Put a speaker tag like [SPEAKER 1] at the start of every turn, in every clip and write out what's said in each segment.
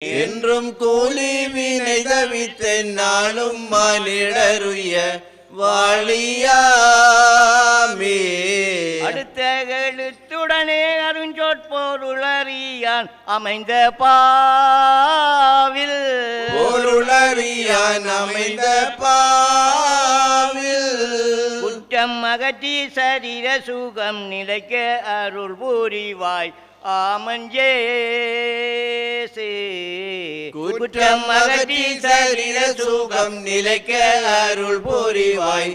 [SPEAKER 1] என்றும் கூலி வினை தவித்தென்னாலும் மானிடருய வாழியாமே.
[SPEAKER 2] அடுத்த எழுத்துடனே அருஞ்சொற்பொருளறியான் அமைந்த பாவில்
[SPEAKER 1] பொருளறியான் அமைந்த பாவில்
[SPEAKER 2] குற்றம் அகற்றி சரீர சுகம் நிலைக்க அருள் புரிவாய் ஆமஞ்சேசே.
[SPEAKER 1] குற்றம் அகற்றி சரீர சுகம் நிலைக்க அருள் புரிவாய்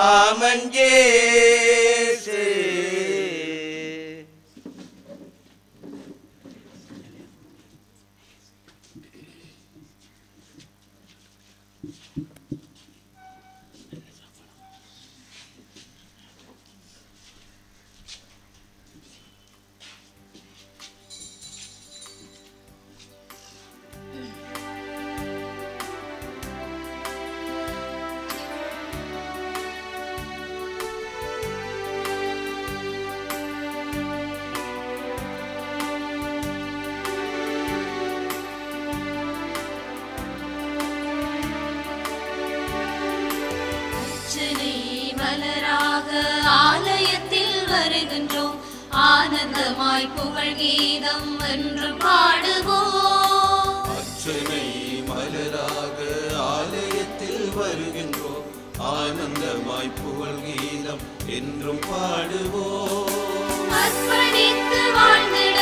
[SPEAKER 1] ஆமஞ்சேசே.
[SPEAKER 3] மலராக ஆலயத்தில் வருகின்றோம், ஆனந்தமாய் புகழ் கீதம் என்று பாடுவோம்.
[SPEAKER 1] அர்ச்சனை மலராக ஆலயத்தில் வருகின்றோம், ஆனந்தமாய் புகழ் கீதம் என்றும் பாடுவோம்.
[SPEAKER 3] அர்ப்பணித்து வாழ்ந்திட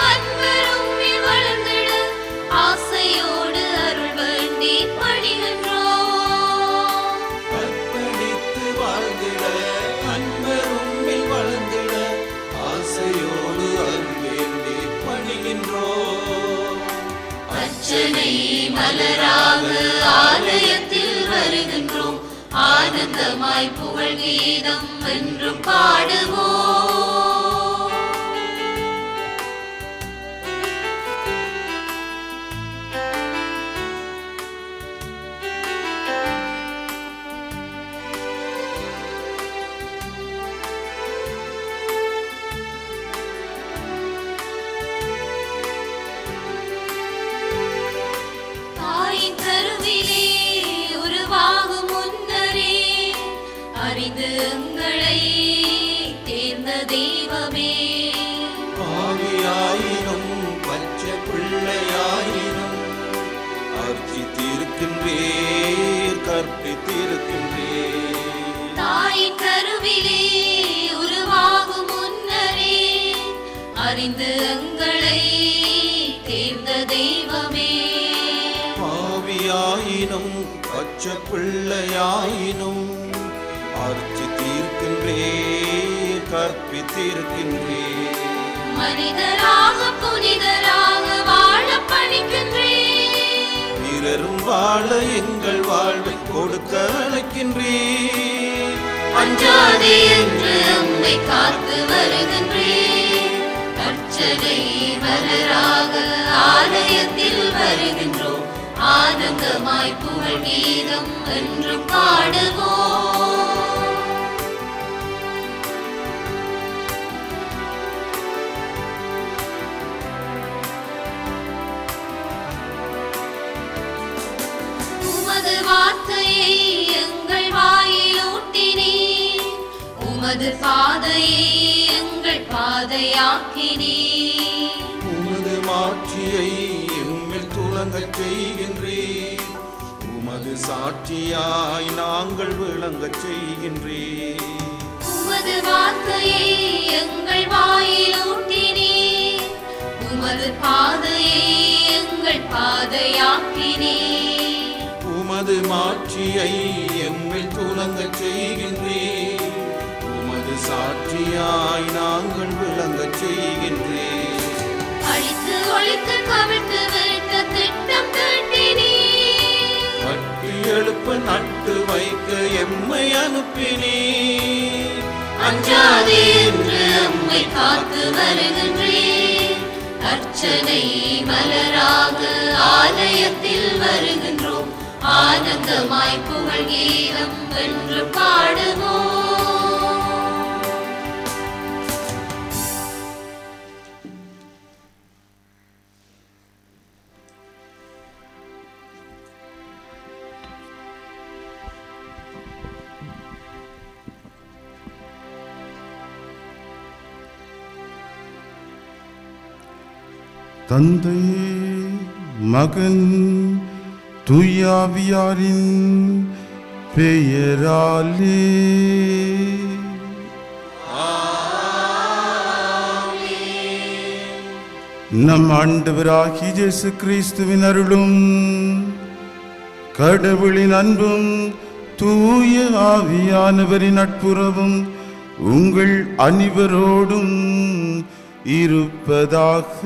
[SPEAKER 3] அன்பரும் வளர்ந்திட ஆசையோடு அருள் வேண்டி பணிகின்றோம். அர்ச்சனை மலராக ஆலயத்தில் வருகின்றோம், ஆனந்தமாய் புகழ் கீதம் என்றும் பாடுவோம். எங்களை தேர்ந்த தெய்வமே,
[SPEAKER 1] ஆவியாயினும் பச்சை பிள்ளையாயினும் அர்ச்சித்திருக்கின்றீர், கற்பித்திருக்கின்றீர்.
[SPEAKER 3] தாயின் கருவிலே உருவாகும் முன்னரே அறிந்து எங்களை தேர்ந்த தெய்வமே,
[SPEAKER 1] ஆவியாயினும் பச்சை பிள்ளையாயினும் அர்ச்சித்திருக்கின்றீர், கற்பித்திருக்கின்றீர்.
[SPEAKER 3] மனிதராக புனிதராக வாழ பணிக்கின்றீர்,
[SPEAKER 1] பிறரும் வாழ எங்கள் வாழ்வை கொடுக்க அழைக்கின்றீர்.
[SPEAKER 3] அஞ்சாதே என்று நம்மை காத்து வருகின்றீர். அர்ச்சனை மலராக ஆலயத்தில் வருகின்றோம், ஆனந்தமாய் புகழ் கீதம் என்று பாடுவோம். உமது வார்த்தையை எங்கள் வாயில் ஊட்டினீர், உமது பாதையை எங்கள் பாதையாக்கினீர்.
[SPEAKER 1] உமது மாட்சியை எம்மில் துலங்கச் செய்கின்றீர், உமது சாட்சியாய் நாங்கள் விளங்கச் செய்கின்றீர்.
[SPEAKER 3] உமது வார்த்தையை எங்கள் வாயில் ஊட்டினீர், உமது பாதையை எங்கள் பாதையாக்கினீர்.
[SPEAKER 1] உமது மாட்சியை எம்மில் துலங்கச் செய்கின்றீர், உமது சாட்சியாய் நாங்கள் விளங்கச் செய்கின்றீர்.
[SPEAKER 3] அழித்து ஒழித்து கவிழ்த்து விட்ட திட்டம் தீட்டினீர்,
[SPEAKER 1] கட்டி எழுப்ப நட்டு வைக்க எம்மை அனுப்பினீர்.
[SPEAKER 3] அஞ்சாதே என்று நம்மை காத்து வருகின்றீர். அர்ச்சனை மலராக ஆலயத்தில் வருகின்றோம், ஆனந்தமாய் புகழ் கீதம் என்று பாடுவோம்.
[SPEAKER 4] தந்தை மகன் தூயாவியாரின் பெயராலே நம் ஆண்டவராகிய இயேசு கிறிஸ்துவின் அருளும் கடவுளின் அன்பும் தூய ஆவியானவரின் நட்புறவும் உங்கள் அனைவரோடும் இருப்பதாக.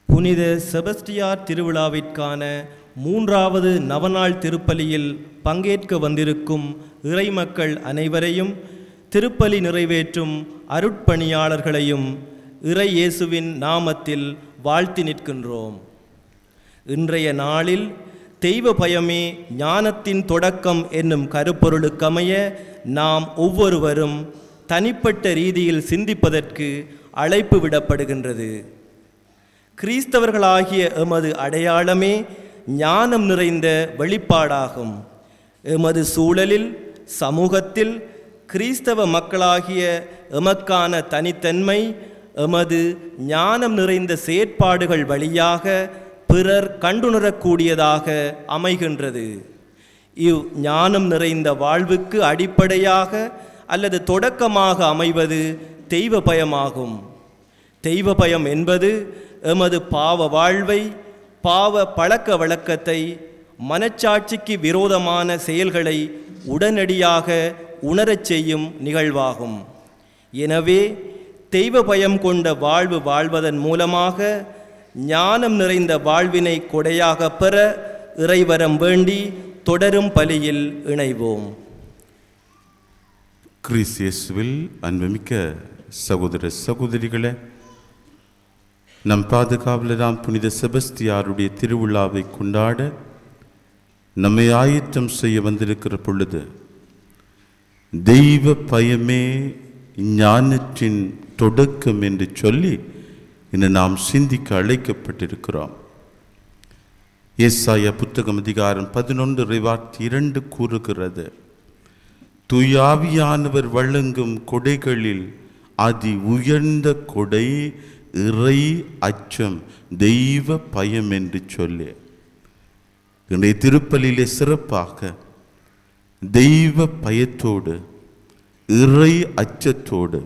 [SPEAKER 5] புனித செபஸ்டியார் திருவிழாவிற்கான 3வது நவநாள் திருப்பலியில் பங்கேற்க வந்திருக்கும் இறைமக்கள் அனைவரையும், திருப்பலி நிறைவேற்றும் அருட்பணியாளர்களையும் இறை இயேசுவின் நாமத்தில் வாழ்த்தி நிற்கின்றோம். இன்றைய நாளில் தெய்வ பயமே ஞானத்தின் தொடக்கம் என்னும் கருப்பொருளுக்கமைய நாம் ஒவ்வொருவரும் தனிப்பட்ட ரீதியில் சிந்திப்பதற்கு அழைப்பு விடப்படுகின்றது. கிறிஸ்தவர்களாகிய எமது அடையாளமே ஞானம் நிறைந்த வெளிப்பாடாகும். எமது சூழலில், சமூகத்தில் கிறிஸ்தவ மக்களாகிய எமக்கான தனித்தன்மை எமது ஞானம் நிறைந்த செயற்பாடுகள் வழியாக பிறர் கண்டுணரக்கூடியதாக அமைகின்றது. இவ் ஞானம் நிறைந்த வாழ்வுக்கு அடிப்படையாக அல்லது தொடக்கமாக அமைவது தெய்வ பயமாகும். தெய்வ பயம் என்பது எமது பாவ வாழ்வை, பாவ பழக்க வழக்கத்தை, மனச்சாட்சிக்கு விரோதமான செயல்களை உடனடியாக உணரச் செய்யும் நிகழ்வாகும். எனவே தெய்வ பயம் கொண்ட வாழ்வு வாழ்வதன் மூலமாக ஞானம் நிறைந்த வாழ்வினை கொடையாக பெற இறைவரம் வேண்டி தொடரும் பலியில் இணைவோம்.
[SPEAKER 4] கிறிஸ்து இயேசுவில் அன்புமிக்க சகோதர சகோதரிகளே, நம் பாதுகாவலராம் புனித செபஸ்தியாருடைய திருவிழாவை கொண்டாட நம்மை ஆயத்தம் செய்ய வந்திருக்கிற பொழுது தெய்வ பயமே ஞானத்தின் தொடக்கம் என்று சொல்லி இன்று நாம் சிந்திக்க அழைக்கப்பட்டிருக்கிறோம். ஏசாயா புத்தகம் அதிகாரம் 11:2 கூறுகிறது, தூயாவியானவர் வழங்கும் கொடைகளில் அதி உயர்ந்த கொடை இறை அச்சம், தெய்வ பயம் என்று சொல்லி இன்றைய திருப்பலியிலே சிறப்பாக தெய்வ பயத்தோடு, இறை அச்சத்தோடு,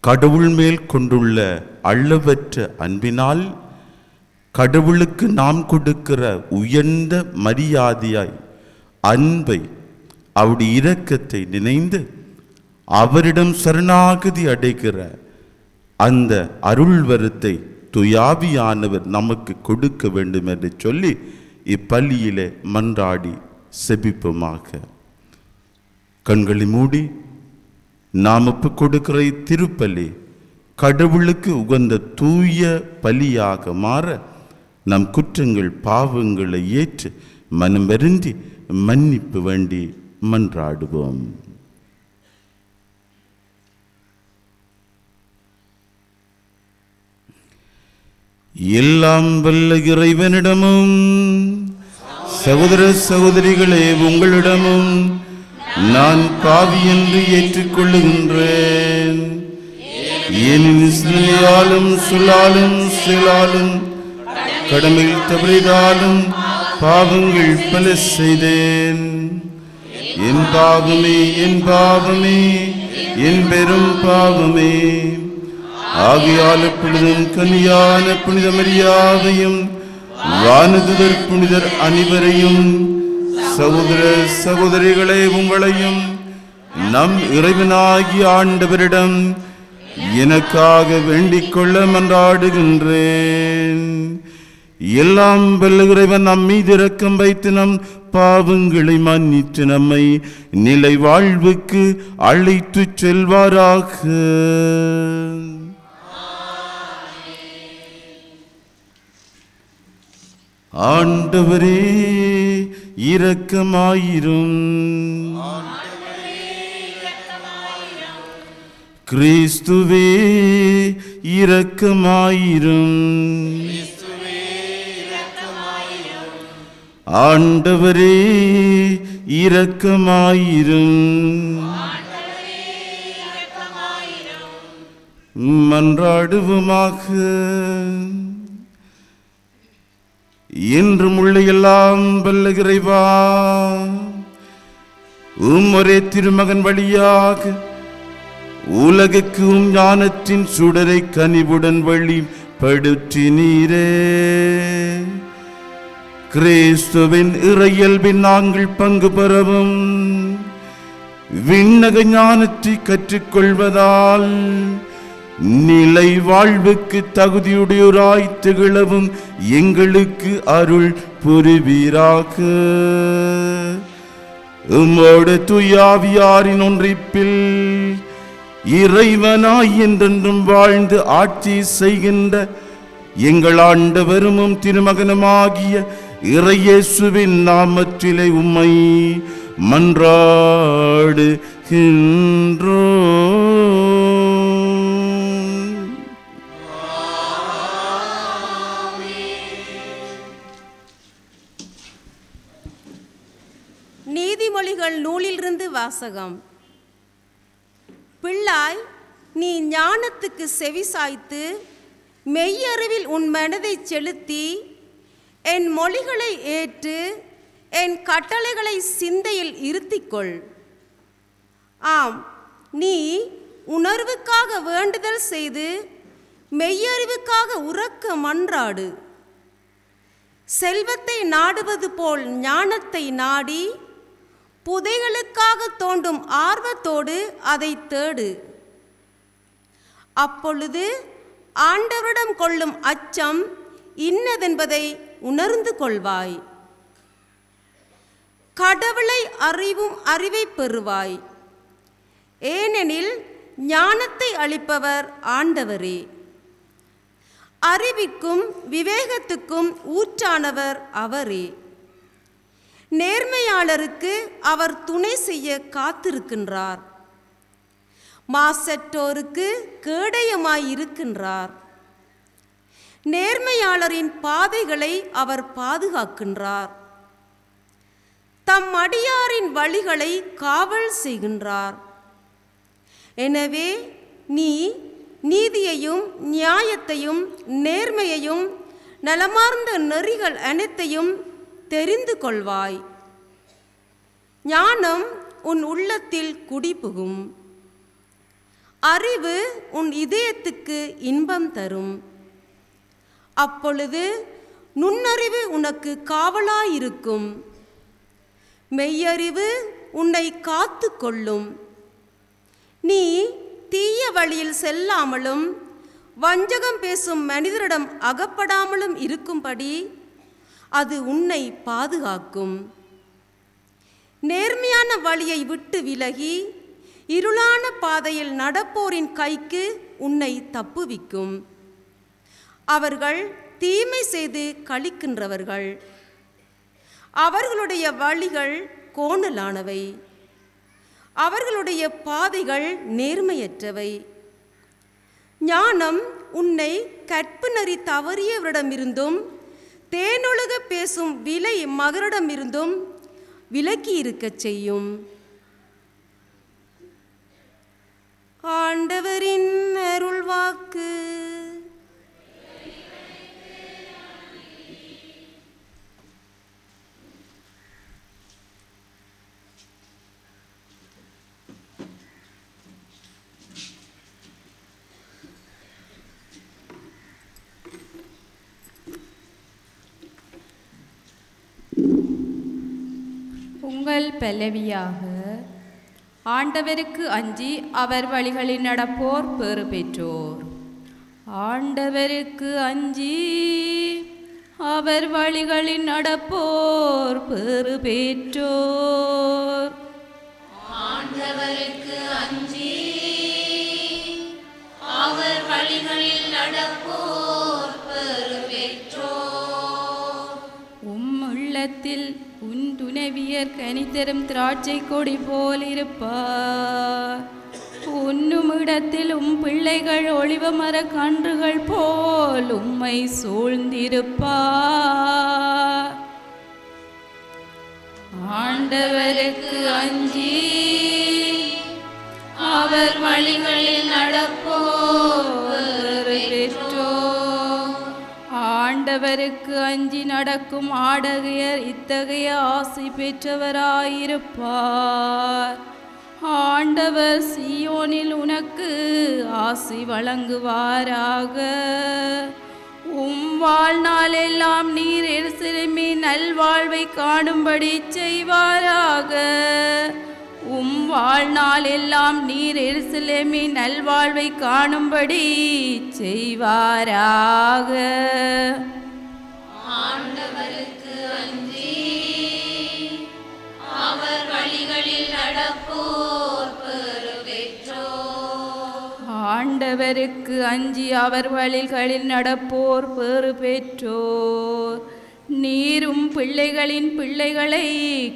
[SPEAKER 4] கடவுள் மேல் கொண்டுள்ள அளவற்ற அன்பினால் கடவுளுக்கு நாம் கொடுக்கிற உயர்ந்த மரியாதையாய் அன்பை, அவருடைய இரக்கத்தை நினைந்து அவரிடம் சரணாகதி அடைகிற அந்த அருள் வரத்தை துயாவியானவர் நமக்கு கொடுக்க வேண்டும் என்று சொல்லி இப்பள்ளியிலே மன்றாடி செபிப்போமாக. கண்களை மூடி நாம் ஒப்புக் கொடுக்கிற திருப்பலி கடவுளுக்கு உகந்த தூய பலியாக மாற நம் குற்றங்கள் பாவங்களை ஏற்று மனம் வருந்தி மன்னிப்பு வேண்டி மன்றாடுவோம். எல்லாம் வல்ல இறைவனிடமும் சகோதர சகோதரிகளே உங்களிடமும் நான் பாவி என்று ஏற்றுக்கொள்ளுகின்றேன். என் சிந்தனையாலும் சொல்லாலும் செயலாலும் கடமையில் தவறினாலும் பாவங்கள் பல செய்தேன். என் பாவமே, என் பாவமே, என் பெரும் பாவமே. ஆகையால் எப்பொழுதும் கன்னியான புனித மரியாதையும் வானதுதர் புனிதர் அனைவரையும் சகோதர சகோதரிகளை உங்களையும் நம் இறைவனாகிய ஆண்டவரிடம் எனக்காக வேண்டிக் கொள்ள மன்றாடுகின்றேன். எல்லாம் வல்ல இறைவன் நம் மீது இரக்கம் வைத்து நம் பாவங்களை மன்னித்து நம்மை நிலை வாழ்வுக்கு அழைத்து செல்வாராக. ஆண்டவரே இரக்கமாயிரும். கிறிஸ்துவே இரக்கமாயிரும். ஆண்டவரே இரக்கமாயிரும். மன்றாடுவோமாக. என்றும் உள்ள எல்லாம் வல்ல இறைவா, ஒரே திருமகன் வழியாக உலகுக்கு ஞானத்தின் சுடரை கனிவுடன் வழிபடுத்தினீரே. கிறிஸ்துவின் இறையல்பின் நாங்கள் பங்கு பெறவும் விண்ணக ஞானத்தை கற்றுக்கொள்வதால் நிலை வாழ்வுக்கு தகுதியுடையோராய் திகழவும் எங்களுக்கு அருள் புரிவீராக. உம்மோடு தூயாவியாரின் ஒன்றிப்பில் இறைவனாய் என்றென்றும் வாழ்ந்து ஆட்சி செய்கின்ற எங்கள் ஆண்டவரும் திருமகனுமாகிய இறையேசுவின் நாமத்திலே உம்மை மன்றாடுகின்றோம்.
[SPEAKER 6] நீதிமொழிகள் நூலிலிருந்து வாசகம். பிள்ளாய், நீ ஞானத்துக்கு செவிசாய்த்து மெய்யறிவில் உன் மனதை செலுத்தி என் மொழிகளை ஏற்று என் கட்டளைகளை சிந்தையில் இருத்திக்கொள். ஆம், நீ உணர்வுக்காக வேண்டுதல் செய்து மெய்யறிவுக்காக உரக்க மன்றாடு. செல்வத்தை நாடுவது போல் ஞானத்தை நாடி புதைகளுக்காக தோண்டும் ஆர்வத்தோடு அதை தேடு. அப்பொழுது ஆண்டவரிடம் கொள்ளும் அச்சம் இன்னதென்பதை உணர்ந்து கொள்வாய். கடவுளை அறிவும் அறிவை பெறுவாய். ஏனெனில் ஞானத்தை அளிப்பவர் ஆண்டவரே. அறிவிக்கும் விவேகத்துக்கும் ஊற்றானவர் அவரே. நேர்மையாளருக்கு அவர் துணை செய்ய காத்திருக்கின்றார். மாசற்றோருக்கு கேடயமாயிருக்கின்றார். நேர்மையாளரின் பாதைகளை அவர் பாதுகாக்கின்றார். தம் அடியாரின் வழிகளை காவல் செய்கின்றார். எனவே நீ நீதியையும் நியாயத்தையும் நேர்மையையும் நலமார்ந்த நெறிகள் அனைத்தையும் தெரிந்து கொள்வாய். ஞானம் உன் உள்ளத்தில் குடிபுகும். அறிவு உன் இதயத்துக்கு இன்பம் தரும். அப்பொழுது நுண்ணறிவு உனக்கு காவலாயிருக்கும். மெய்யறிவு உன்னை காத்து கொள்ளும். நீ தீய வழியில் செல்லாமலும் வஞ்சகம் பேசும் மனிதரிடம் அகப்படாமலும் இருக்கும்படி அது உன்னை பாதுகாக்கும். நேர்மையான வழியை விட்டு விலகி இருளான பாதையில் நடப்போரின் கைக்கு உன்னை தப்புவிக்கும். அவர்கள் தீமை செய்து களிக்கின்றவர்கள். அவர்களுடைய வழிகள் கோணலானவை. அவர்களுடைய பாதைகள் நேர்மையற்றவை. ஞானம் உன்னை கற்பு நெறி தவறியவரிடமிருந்தும் தேனொழுக பேசும் விலை மகரிடமிருந்தும் விலக்கி இருக்கச் செய்யும். ஆண்டவரின் அருள்வாக்கு.
[SPEAKER 7] உங்கள் பல்லவியாக. ஆண்டவருக்கு அஞ்சி அவர் வழிகளில் நடப்போர் பேறு பெற்றோர். ஆண்டவருக்கு அஞ்சி அவர் வழிகளில் நடப்போர் பேறு பெற்றோர்.
[SPEAKER 3] ஆண்டவருக்கு அஞ்சி அவர் வழிகளில் நடப்போர் பேறு பெற்றோர்.
[SPEAKER 7] உள்ளத்தில் உன் துணைவியர் கனித்தரும் திராட்சை கொடி போல் இருப்பார். உண்ணும் இடத்தில் பிள்ளைகள் ஒளிவ மர கன்றுகள் போல் உம்மை சூழ்ந்திருப்பார். ஆண்டவருக்கு அஞ்சி அவர் வழிகளில் நடப்போர் பெற்றோர். ஆண்டவருக்கு அஞ்சி நடக்கும் ஆடகையர் இத்தகைய ஆசி பெற்றவராயிருப்பார். ஆண்டவர் சீயோனில் உனக்கு ஆசி வழங்குவாராக. வாழ்நாள் எல்லாம் நீர் எருசலேமே நல்வாழ்வை காணும்படி செய்வாராக. வாழ்நாள் எல்லாம் நீர் எருசலேமே நல்வாழ்வை காணும்படி செய்வாராக.
[SPEAKER 3] ஆண்டவருக்கு அஞ்சி அவர் வழிகளில் நடப்போர் பெறு பெற்றோர்.
[SPEAKER 7] ஆண்டவருக்கு அஞ்சி அவர் வழிகளில் நடப்போர் பேறு பெற்றோர். நீரும் பிள்ளைகளின் பிள்ளைகளை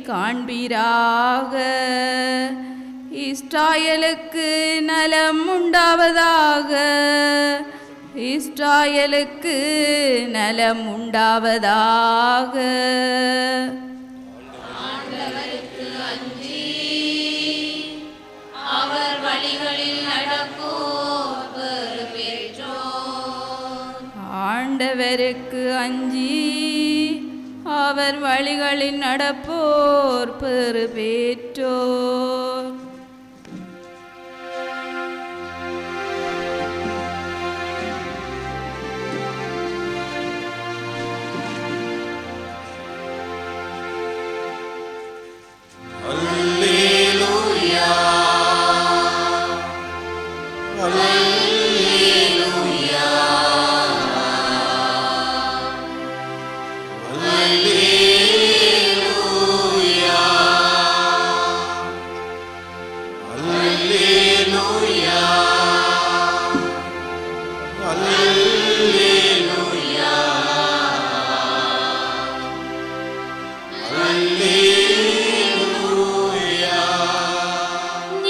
[SPEAKER 7] காண்பீராக. இஸ்ராயலுக்கு நலம் உண்டாவதாக. இஸ்ராயலுக்கு நலம் உண்டாவதாக.
[SPEAKER 3] ஆண்டவருக்கு அஞ்சி அவர் வழிகளில் நடப்போர் பெறு பெற்றோர்.
[SPEAKER 7] ஆண்டவருக்கு அஞ்சி அவர் வழிகளில் நடப்போர் பெறு பெற்றோர்.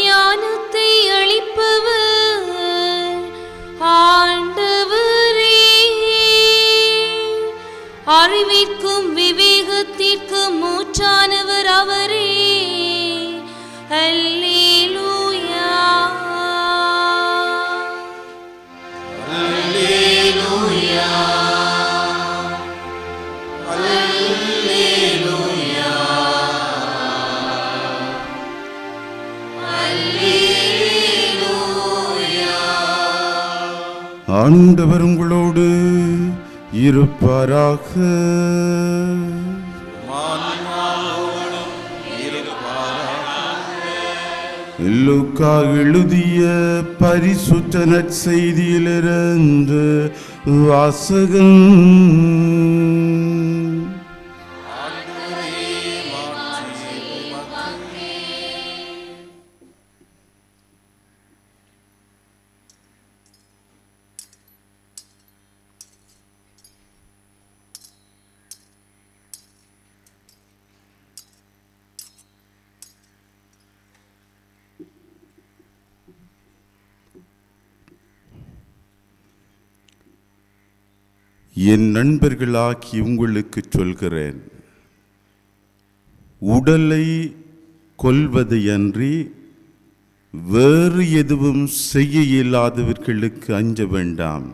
[SPEAKER 3] ஞானத்தை அளிப்பவர் ஆண்டவரே. அறிவிற்கும் விவேகத்திற்கும் மூச்சானவர் அவரே. அல்லேலூயா. அல்லேலூயா. அல்லேலூயா.
[SPEAKER 4] ஆண்டவர் உங்களோடு இருப்பாராக. லூக்கா எழுதிய பரிசுத்த நற்செய்தியிலிருந்து வாசகம். என் நண்பர்களாகி உங்களுக்கு சொல்கிறேன், உடலை கொல்வதையன்றி வேறு எதுவும் செய்ய இயலாதவர்களுக்கு அஞ்ச வேண்டாம்.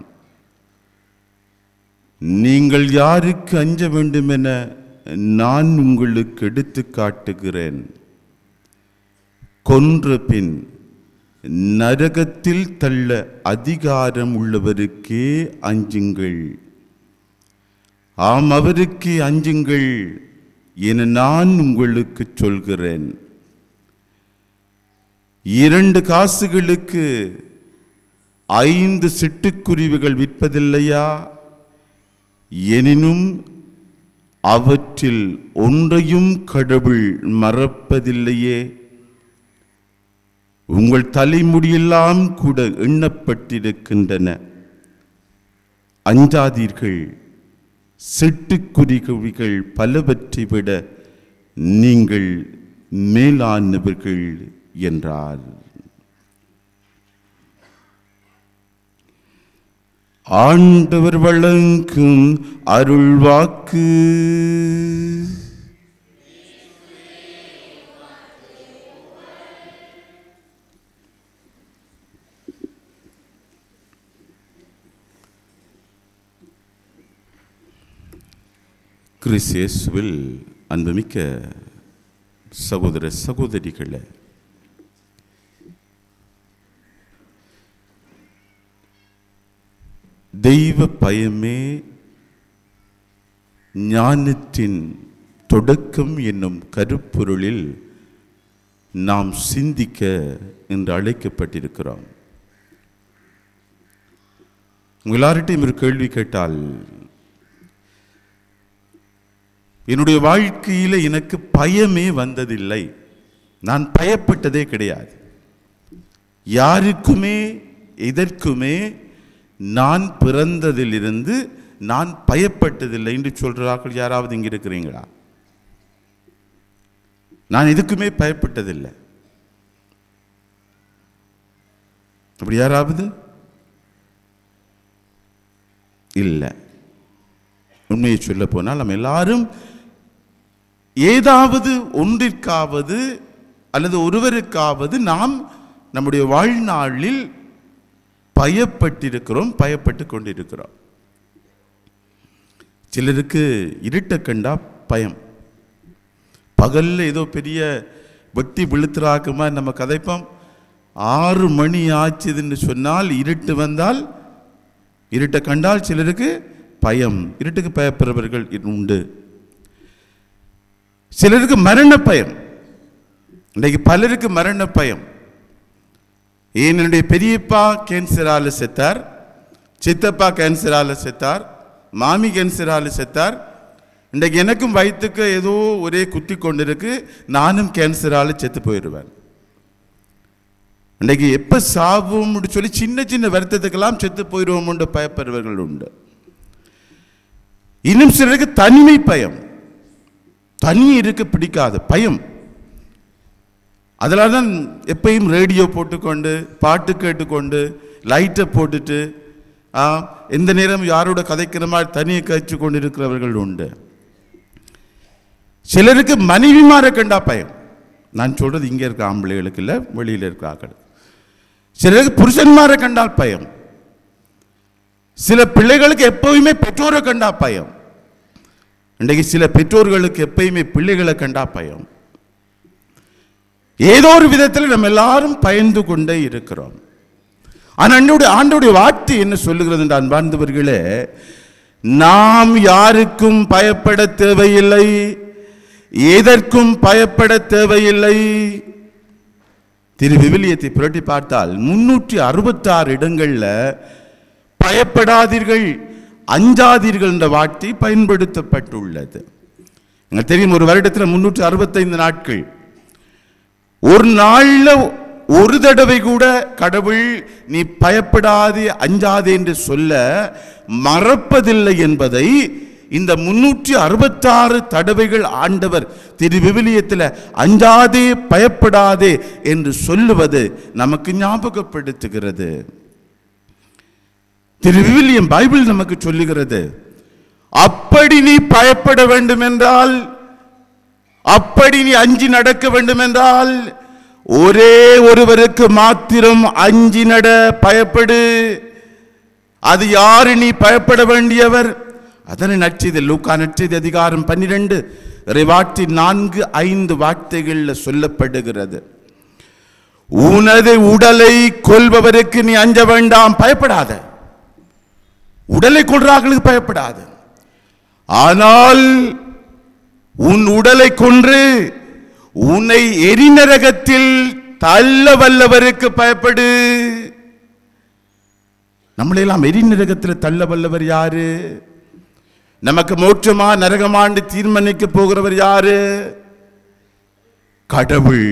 [SPEAKER 4] நீங்கள் யாருக்கு அஞ்ச வேண்டும் என நான் உங்களுக்கு எடுத்து காட்டுகிறேன். கொன்ற பின் நரகத்தில் தள்ள அதிகாரம் உள்ளவருக்கே அஞ்சுங்கள். ஆம், அவருக்கே அஞ்சுங்கள் என நான் உங்களுக்கு சொல்கிறேன். 2 காசுகளுக்கு 5 சிட்டுக்குருவிகள் விற்பதில்லையா? எனினும் அவற்றில் ஒன்றையும் கடவுள் மறப்பதில்லையே. உங்கள் தலைமுடியெல்லாம் கூட எண்ணப்பட்டிருக்கின்றன. அஞ்சாதீர்கள், சிட்டுக்குருவிகள் பலவற்றை விட நீங்கள் மேலானவர்கள் என்றார். ஆண்டவர் வழங்கும் அருள்வாக்கு. கிறிஸ்து இயேசுவில் அன்புமிக்க சகோதர சகோதரிகளே, தெய்வ பயமே ஞானத்தின் தொடக்கம் என்னும் கருப்பொருளில் நாம் சிந்திக்க என்று அழைக்கப்பட்டிருக்கிறோம். எல்லார்ட்டையும் ஒரு கேள்வி கேட்டால், என்னுடைய வாழ்க்கையில் எனக்கு பயமே வந்ததில்லை, நான் பயப்பட்டதே கிடையாது, யாருக்குமே எதற்குமே நான் பிறந்ததிலிருந்து நான் பயப்பட்டதில்லை என்று சொல்றார்கள் யாராவது இங்க இருக்கிறீங்களா? நான் எதுக்குமே பயப்பட்டதில்லை. அப்படி யாராவது இல்லை. உண்மையை சொல்ல போனால் நம்ம எல்லாரும் ஏதாவது ஒன்றிற்காவது அல்லது ஒருவருக்காவது நாம் நம்முடைய வாழ்நாளில் பயப்பட்டிருக்கிறோம், பயப்பட்டு கொண்டிருக்கிறோம். சிலருக்கு இருட்ட கண்டா பயம். பகல்ல ஏதோ பெரிய வெட்டி விழுத்துறாக்குமா நம்ம கதைப்போம். 6 மணி ஆச்சுதுன்னு சொன்னால் இருட்டு வந்தால், இருட்டை கண்டால் சிலருக்கு பயம். இருட்டுக்கு பயப்படுறவர்கள் உண்டு. சிலருக்கு மரண பயம். இன்றைக்கு பலருக்கு மரண பயம். ஏன், என்னுடைய பெரியப்பா கேன்சரால செத்தார், சித்தப்பா கேன்சரால செத்தார், மாமி கேன்சரால செத்தார். இன்றைக்கு எனக்கும் வயிற்றுக்கு ஏதோ ஒரே குத்தி கொண்டிருக்கு, நானும் கேன்சரால செத்து போயிடுவேன். இன்றைக்கு எப்போ சாவும் சொல்லி சின்ன சின்ன வருத்தத்துக்கெல்லாம் செத்து போயிடுவோம் என்று பயப்படுறவர்கள் உண்டு. இன்னும் சிலருக்கு தனிமை பயம். தனி இருக்க பிடிக்காத பயம். அதனால தான் எப்பயும் ரேடியோ போட்டுக்கொண்டு பாட்டு கேட்டுக்கொண்டு லைட்டை போட்டுட்டு எந்த நேரம் யாரோட கதைக்கிற மாதிரி தனியை கழிச்சு கொண்டு இருக்கிறவர்கள் உண்டு. சிலருக்கு மனைவிமாரை கண்டா பயம். நான் சொல்றது இங்கே இருக்க ஆம்பளைகளுக்கு இல்லை, வெளியில் இருக்கிறார்கள். சிலருக்கு புருஷன்மாரை கண்டால் பயம். சில பிள்ளைகளுக்கு எப்பவுமே பெற்றோரை கண்டா பயம். இன்றைக்கு சில பெற்றோர்களுக்கு எப்பயுமே பிள்ளைகளை கண்டா பயம். ஏதோ ஒரு விதத்தில் நம்ம எல்லாரும் பயந்து கொண்டே இருக்கிறோம். ஆனால் ஆண்டவருடைய வார்த்தை என்ன சொல்லுகிறது என்று அன்பார்ந்தவர்களே, நாம் யாருக்கும் பயப்பட தேவையில்லை, எதற்கும் பயப்பட தேவையில்லை. திரு விவிலியத்தை புரட்டி பார்த்தால் 366 இடங்கள்ல பயப்படாதீர்கள், அஞ்சாதீர்கள் என்ற வார்த்தை பயன்படுத்தப்பட்டுள்ளது. எனக்கு தெரியும், ஒரு வருடத்தில் 365 நாட்கள். ஒரு நாள்ல ஒரு தடவை கூட கடவுள் நீ பயப்படாதே அஞ்சாதே என்று சொல்ல மறப்பதில்லை என்பதை இந்த 366 தடவைகள் ஆண்டவர் திரு விவிலியத்தில் அஞ்சாதே பயப்படாதே என்று சொல்லுவது நமக்கு ஞாபகப்படுத்துகிறது. திரு விவிலியம் பைபிள் நமக்கு சொல்லுகிறது, அப்படி நீ பயப்பட வேண்டும் என்றால், அப்படி நீ அஞ்சி நடக்க வேண்டும் என்றால், ஒரே ஒருவருக்கு மாத்திரம் அஞ்சி நட, பயப்படு. அது யாரு நீ பயப்பட வேண்டியவர்? அதனை நற்செய்தி லூக்கா நற்செய்தி அதிகாரம் 12 இறைவார்த்தை 4-5 வார்த்தைகள்ல சொல்லப்படுகிறது. உனது உடலை கொல்பவருக்கு நீ அஞ்ச வேண்டாம், பயப்படாத. உடலை கொல்றார்களுக்கு பயப்படாது. ஆனால் உன் உடலை கொன்று உன்னை எரிநரகத்தில் தள்ள வல்லவருக்கு பயப்படு. நம்மளெல்லாம் எரிநரகத்தில் தள்ள வல்லவர் யாரு? நமக்கு மோட்சமா நரகமாண்டு தீர்மானிக்க போகிறவர் யாரு? கடவுள்.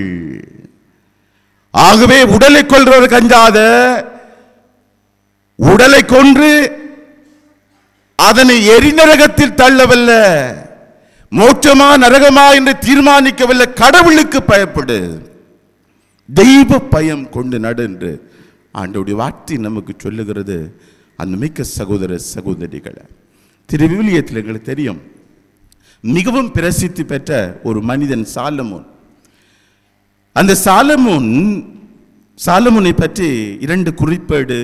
[SPEAKER 4] ஆகவே உடலை கொல்றவருக்கு அஞ்சாத, உடலை கொன்று அதனை எரிநரகத்தில் தள்ளவல்ல, மோட்சமா நரகமா என்று தீர்மானிக்கவல்ல கடவுளுக்கு பயப்படு. தெய்வ பயம் கொண்டு நடு என்று ஆண்டவருடைய வார்த்தை நமக்கு சொல்லுகிறது. அன்புமிக்க சகோதர சகோதரிகளை, திருவிவிலியத்தில் எங்களுக்கு தெரியும், மிகவும் பிரசித்தி பெற்ற ஒரு மனிதன் சாலமோன். அந்த சாலமோனை பற்றி 2 குறிப்பேடு,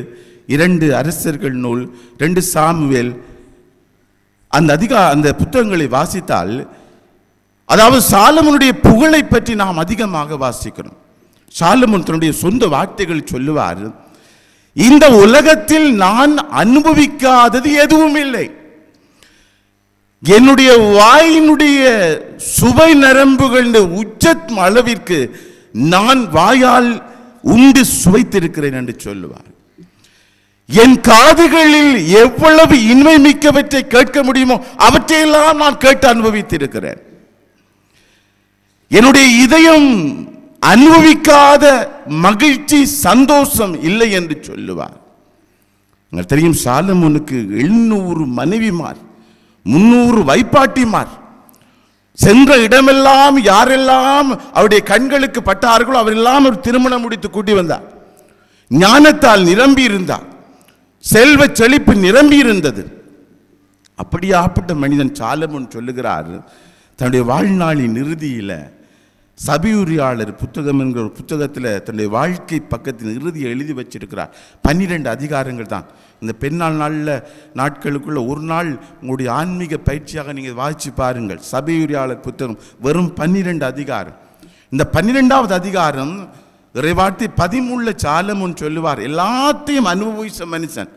[SPEAKER 4] 2 அரசர்கள் நூல், 2 சாமுவேல், அந்த புத்தகங்களை வாசித்தால், அதாவது சாலமோனுடைய புகழை பற்றி நாம் அதிகமாக வாசிக்கிறோம். சாலமோன் தன்னுடைய சொந்த வார்த்தைகள் சொல்லுவார், இந்த உலகத்தில் நான் அனுபவிக்காதது எதுவும் இல்லை. என்னுடைய வாயினுடைய சுவை நரம்புகள் உச்ச அளவிற்கு நான் வாயால் உண்டு சுவைத்திருக்கிறேன் என்று சொல்லுவார். என் காதுகளில் எவ்வளவு இன்மை மிக்கவற்றை கேட்க முடியுமோ அவற்றையெல்லாம் நான் கேட்டு அனுபவித்திருக்கிறேன். என்னுடைய இதயம் அனுபவிக்காத மகிழ்ச்சி சந்தோஷம் இல்லை என்று சொல்லுவார். உங்களுக்கு தெரியும், சாலமோனுக்கு 700 மனைவிமார், 300 வைப்பாட்டிமார். சென்ற இடமெல்லாம் யாரெல்லாம் அவருடைய கண்களுக்கு பட்டார்களோ அவரெல்லாம் ஒரு திருமணம் முடித்து கூட்டி வந்தார். ஞானத்தால் நிரம்பி இருந்தார், செல்வ செழிப்பு நிரம்பி இருந்தது. அப்படியாப்பட்ட மனிதன் சாலமோன் சொல்லுகிறார், தன்னுடைய வாழ்நாளின் இறுதியில் சபியூரியாளர் புத்தகம் என்கிற ஒரு புத்தகத்தில் தன்னுடைய வாழ்க்கை பக்கத்தின் இறுதியை எழுதி வச்சிருக்கிறார். 12 அதிகாரங்கள் தான். இந்த பெண்ணாள் நாட்களுக்குள்ள ஒரு நாள் உங்களுடைய ஆன்மீக பயிற்சியாக நீங்கள் வாசிச்சு பாருங்கள். சபியூரியாளர் புத்தகம் வெறும் 12 அதிகாரம். இந்த 12வது அதிகாரம் இறைவார்த்தை 13 சாலமோன் சொல்லுவார், எல்லாத்தையும் அனுபவிச்ச மனுஷன்,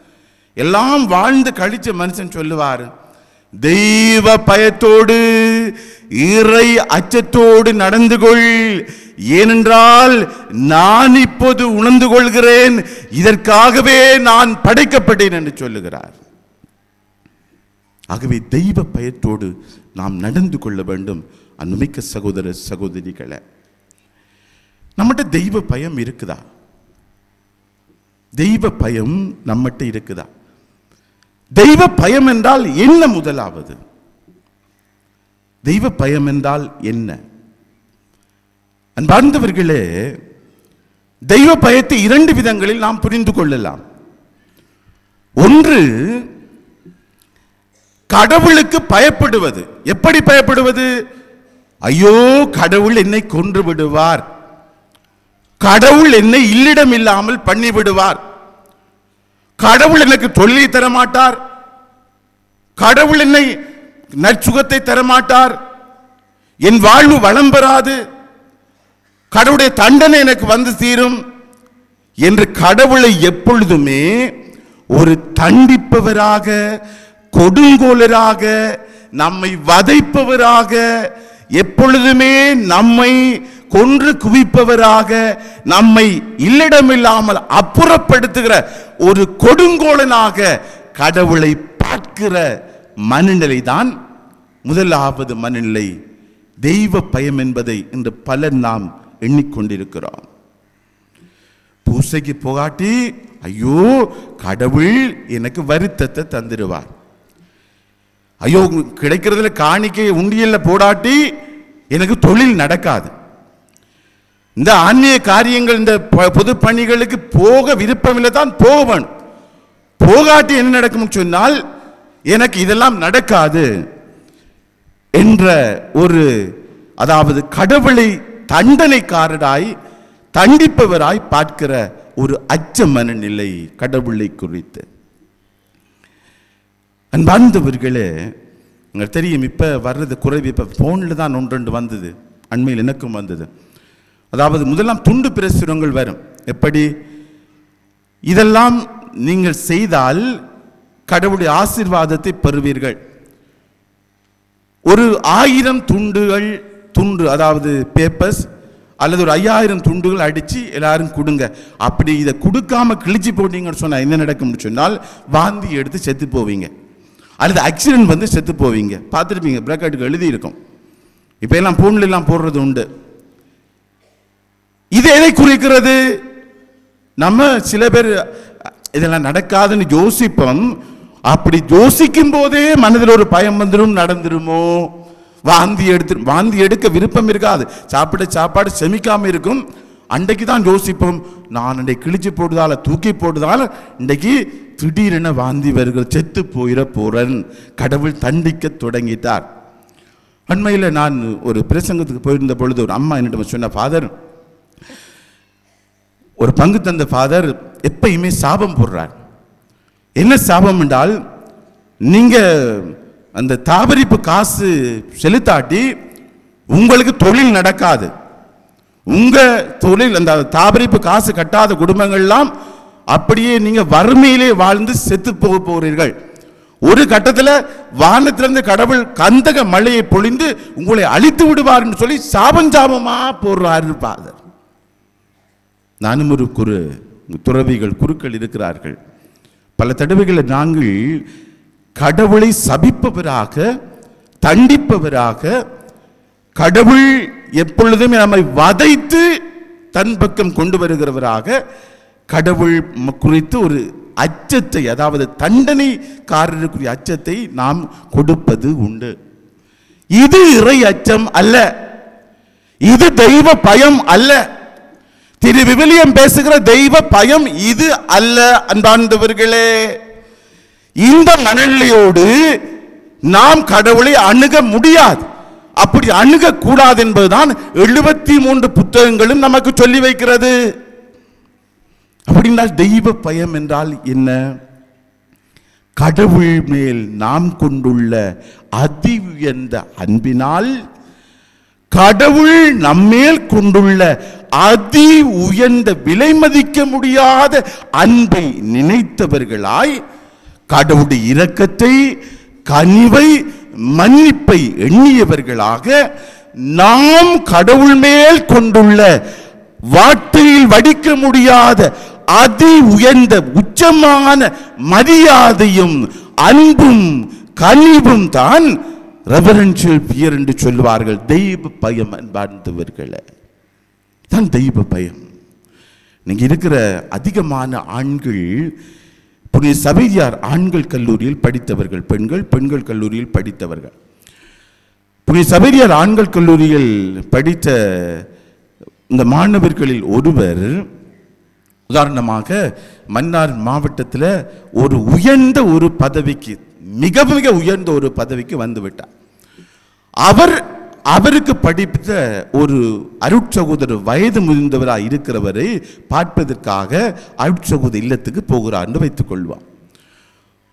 [SPEAKER 4] எல்லாம் வாழ்ந்து கழிச்ச மனுஷன் சொல்லுவார், தெய்வ பயத்தோடு இறை அச்சத்தோடு நடந்து கொள், ஏனென்றால் நான் இப்போது உணர்ந்து கொள்கிறேன் இதற்காகவே நான் படைக்கப்பட்டேன் என்று சொல்லுகிறார். ஆகவே தெய்வ பயத்தோடு நாம் நடந்து கொள்ள வேண்டும். அன்புமிக்க சகோதர சகோதரிகளை, நம்மகிட்ட தெய்வ பயம் இருக்குதா? தெய்வ பயம் நம்மகிட்ட இருக்குதா? தெய்வ பயம் என்றால் என்ன? முதலாவது, தெய்வ பயம் என்றால் என்ன? அன்பார்ந்தவர்களே, தெய்வ பயத்தை 2 விதங்களில் நாம் புரிந்து கொள்ளலாம். ஒன்று, கடவுளுக்கு பயப்படுவது. எப்படி பயப்படுவது? ஐயோ, கடவுள் என்னை கொன்று விடுவார், கடவுள் என்னை இல்லிடம் இல்லாமல் பண்ணி விடுவார், கடவுள் எனக்கு தொல்லை தரமாட்டார், கடவுள் என்னை நற்சுகத்தை தரமாட்டார், என் வாழ்வு வளம் பெறாது, கடவுளுடைய தண்டனை எனக்கு வந்து தீரும் என்று கடவுளை எப்பொழுதுமே ஒரு தண்டிப்பவராக, கொடுங்கோலராக, நம்மை வதைப்பவராக, எப்பொழுதுமே நம்மை கொன்று குவிப்பவராக, நம்மை இல்லிடமில்லாமல் அப்புறப்படுத்துகிற ஒரு கொடுங்கோலனாக கடவுளை பார்க்கிற மனநிலை தான் முதலாவது மனநிலை. தெய்வ பயம் என்பதை இன்று பலர் நாம் எண்ணிக்கொண்டிருக்கிறோம். பூசைக்கு போகாட்டி ஐயோ கடவுள் எனக்கு வருத்தத்தை தந்துடுவார், ஐயோ கிடைக்கிறதுல காணிக்கை உண்டியல்ல போடாட்டி எனக்கு தொழில் நடக்காது, இந்த ஆன்மீக காரியங்கள் இந்த பொது பணிகளுக்கு போக விருப்பமில்லை தான் போவன், போகாட்டி என்ன நடக்கும் சொன்னால் எனக்கு இதெல்லாம் நடக்காது என்ற ஒரு, அதாவது கடவுளை தண்டனைக்காரராய் தண்டிப்பவராய் பார்க்கிற ஒரு அச்ச மனநிலை கடவுளை குறித்து. அன்பார்ந்தவர்களே, உங்களுக்கு தெரியும், இப்ப வர்றது குறைவு. இப்ப போன்ல தான் 1-2 வந்தது, அண்மையில் எனக்கும் வந்தது. அதாவது முதலாம் துண்டு பிரசுரங்கள் வரும். எப்படி? இதெல்லாம் நீங்கள் செய்தால் கடவுளுடைய ஆசீர்வாதத்தை பெறுவீர்கள். ஒரு 1000 துண்டு அதாவது பேப்பர்ஸ் அல்லது ஒரு 5000 துண்டுகள் அடிச்சு எல்லாரும் கொடுங்க. அப்படி இதை கொடுக்காம கிழிச்சு போட்டீங்கன்னு சொன்னா என்ன நடக்கும்னு சொன்னால் வாந்தி எடுத்து செத்து போவீங்க, அல்லது ஆக்சிடென்ட் வந்து செத்து போவீங்க. பார்த்துருப்பீங்க, பிராக்கெட்டுக்கு எழுதி இருக்கும். இப்போ எல்லாம் போன்ல எல்லாம் போடுறது உண்டு. இது எதை குறிக்கிறது? நம்ம சில பேர் இதெல்லாம் நடக்காதுன்னு யோசிப்போம். அப்படி யோசிக்கும் போதே மனதில் ஒரு பயம் வந்துடும், நடந்துருமோ, வாந்தி எடுக்க விருப்பம் இருக்காது, சாப்பாடு செமிக்காம இருக்கும். அன்றைக்கு தான் யோசிப்போம், நான் இன்றைக்கு கிழிச்சு போடுதால தூக்கி போடுதால இன்றைக்கு திடீரென வாந்தி வருகிற, செத்து போயிட போறன், கடவுள் தண்டிக்க தொடங்கிட்டார். அண்மையில் நான் ஒரு பிரசங்கத்துக்கு போயிருந்த பொழுது ஒரு அம்மா என்னிடம் சொன்ன, ஃபாதர், ஒரு பங்கு தந்த ஃபாதர் எப்பயுமே சாபம் போடுறார். என்ன சாபம் என்றால், நீங்க அந்த தாபரிப்பு காசு செலுத்தாட்டி உங்களுக்கு தொழில் நடக்காது. உங்க தொழில், அந்த தாபரிப்பு காசு கட்டாத குடும்பங்கள்லாம் அப்படியே நீங்க வறுமையிலே வாழ்ந்து செத்து போக போகிறீர்கள். ஒரு கட்டத்தில் வானத்திலிருந்து கடவுள் கந்தக மழையை பொழிந்து உங்களை அழித்து விடுவார் என்று சொல்லி சாபஞ்சாபமா போடுறாரு ஃபாதர். நானும் ஒரு துறவிகள் குருக்கள் இருக்கிறார்கள். பல தடவைகளில் நாங்கள் கடவுளை சபிப்பவராக, தண்டிப்பவராக, கடவுள் எப்பொழுதுமே நம்மை வதைத்து தன் பக்கம் கொண்டு வருகிறவராக, கடவுள் குறித்து ஒரு அச்சத்தை, அதாவது தண்டனைக்காரருக்குரிய அச்சத்தை நாம் கொடுப்பது உண்டு. இது இறை அச்சம் அல்ல, இது தெய்வ பயம் அல்ல. திரு விவிலியம் பேசுகிற தெய்வ பயம் இது அல்ல. அன்பார்ந்தவர்களே, இந்த மனநிலையோடு நாம் கடவுளை அணுக முடியாது. அப்படி அணுகக்கூடாது என்பதுதான் 73 புத்தகங்களும் நமக்கு சொல்லி வைக்கிறது. அப்படின்னால் தெய்வ பயம் என்றால் என்ன? கடவுள் மேல் நாம் கொண்டுள்ள அதி உயர்ந்த அன்பினால், கடவுள் நம்மேல் கொண்டுள்ள அதி உயர்ந்த விலை மதிக்க முடியாத அன்பை நினைத்தவர்களாய், கடவுளுடைய இரக்கத்தை, கனிவை, மன்னிப்பை எண்ணியவர்களாக நாம் கடவுள் மேல் கொண்டுள்ள வார்த்தையில் வடிக்க முடியாத அதி உயர்ந்த உச்சமான மரியாதையும் அன்பும் கனிவும் தான் ரெவரன்ஷியல் ஃபியர் என்று சொல்லுவார்கள். தெய்வ பயம் அன்பார்ந்தவர்களே, தான் தெய்வ பயம். நீங்க இருக்கிற அதிகமான ஆண்கள் புனித சவேரியார் ஆண்கள் கல்லூரியில் படித்தவர்கள், பெண்கள் கல்லூரியில் படித்தவர்கள். புனித சவேரியார் ஆண்கள் கல்லூரியில் படித்த இந்த மாணவர்களில் ஒருவர் உதாரணமாக மன்னார் மாவட்டத்தில் ஒரு உயர்ந்த ஒரு பதவிக்கு, மிக மிக உயர்ந்த ஒரு பதவிக்கு வந்துவிட்டார். அவருக்கு படித்த ஒரு அருட்சகோதரர் வயது முதிர்ந்தவராக இருக்கிறவரை பார்ப்பதற்காக அருட்சகோதர இல்லத்துக்கு போகிறார் என்று வைத்துக் கொள்வார்.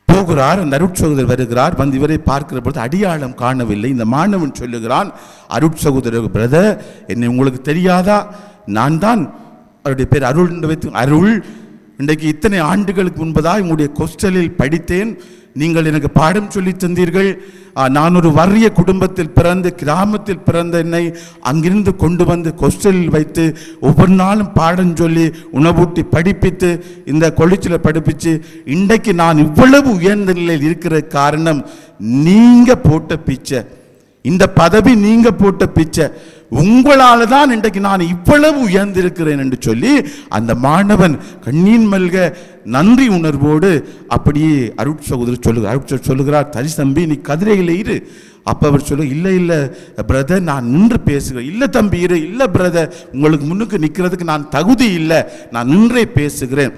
[SPEAKER 4] போகிறார், அந்த அருட்சகோதரர் வருகிறார். வந்து இவரை பார்க்கிற பொழுது அடையாளம் காணவில்லை. இந்த மாணவன் சொல்லுகிறான், அருட்சகோதரர் பிரதர், என்னை உங்களுக்கு தெரியாதா? நான் தான், அவருடைய பேர் அருள் என்று வைத்து, அருள், இன்றைக்கு இத்தனை ஆண்டுகளுக்கு முன்பதாக உங்களுடைய ஹாஸ்டலில் படித்தேன், நீங்கள் எனக்கு பாடம் சொல்லி தந்தீர்கள். நான் ஒரு வறிய குடும்பத்தில் பிறந்து, கிராமத்தில் பிறந்த என்னை அங்கிருந்து கொண்டு வந்து ஹாஸ்டலில் வைத்து ஒவ்வொரு நாளும் பாடம் சொல்லி உணவூட்டி படிப்பித்து இந்த கொள்ளிச்சில் படிப்பிச்சு இன்றைக்கு நான் இவ்வளவு உயர்ந்த நிலையில் இருக்கிற காரணம் நீங்க போட்ட பிச்சை, இந்த பதவி நீங்க போட்ட பிச்சை, உங்களால தான் இன்றைக்கு நான் இவ்வளவு உயர்ந்திருக்கிறேன் என்று சொல்லி அந்த மாணவன் கண்ணீர் மல்க நன்றி உணர்வோடு அப்படியே அருட்சகோதரர் சொல்லுகிறார், தரி தம்பி நீ கதிரையில் இரு. அப்ப அவர் சொல்ல, இல்லை இல்லை பிரதர், நான் நின்று பேசுகிறேன். இல்லை தம்பி இரு. இல்லை பிரதர், உங்களுக்கு முன்னுக்கு நிற்கிறதுக்கு நான் தகுதி இல்லை, நான் நின்றே பேசுகிறேன்.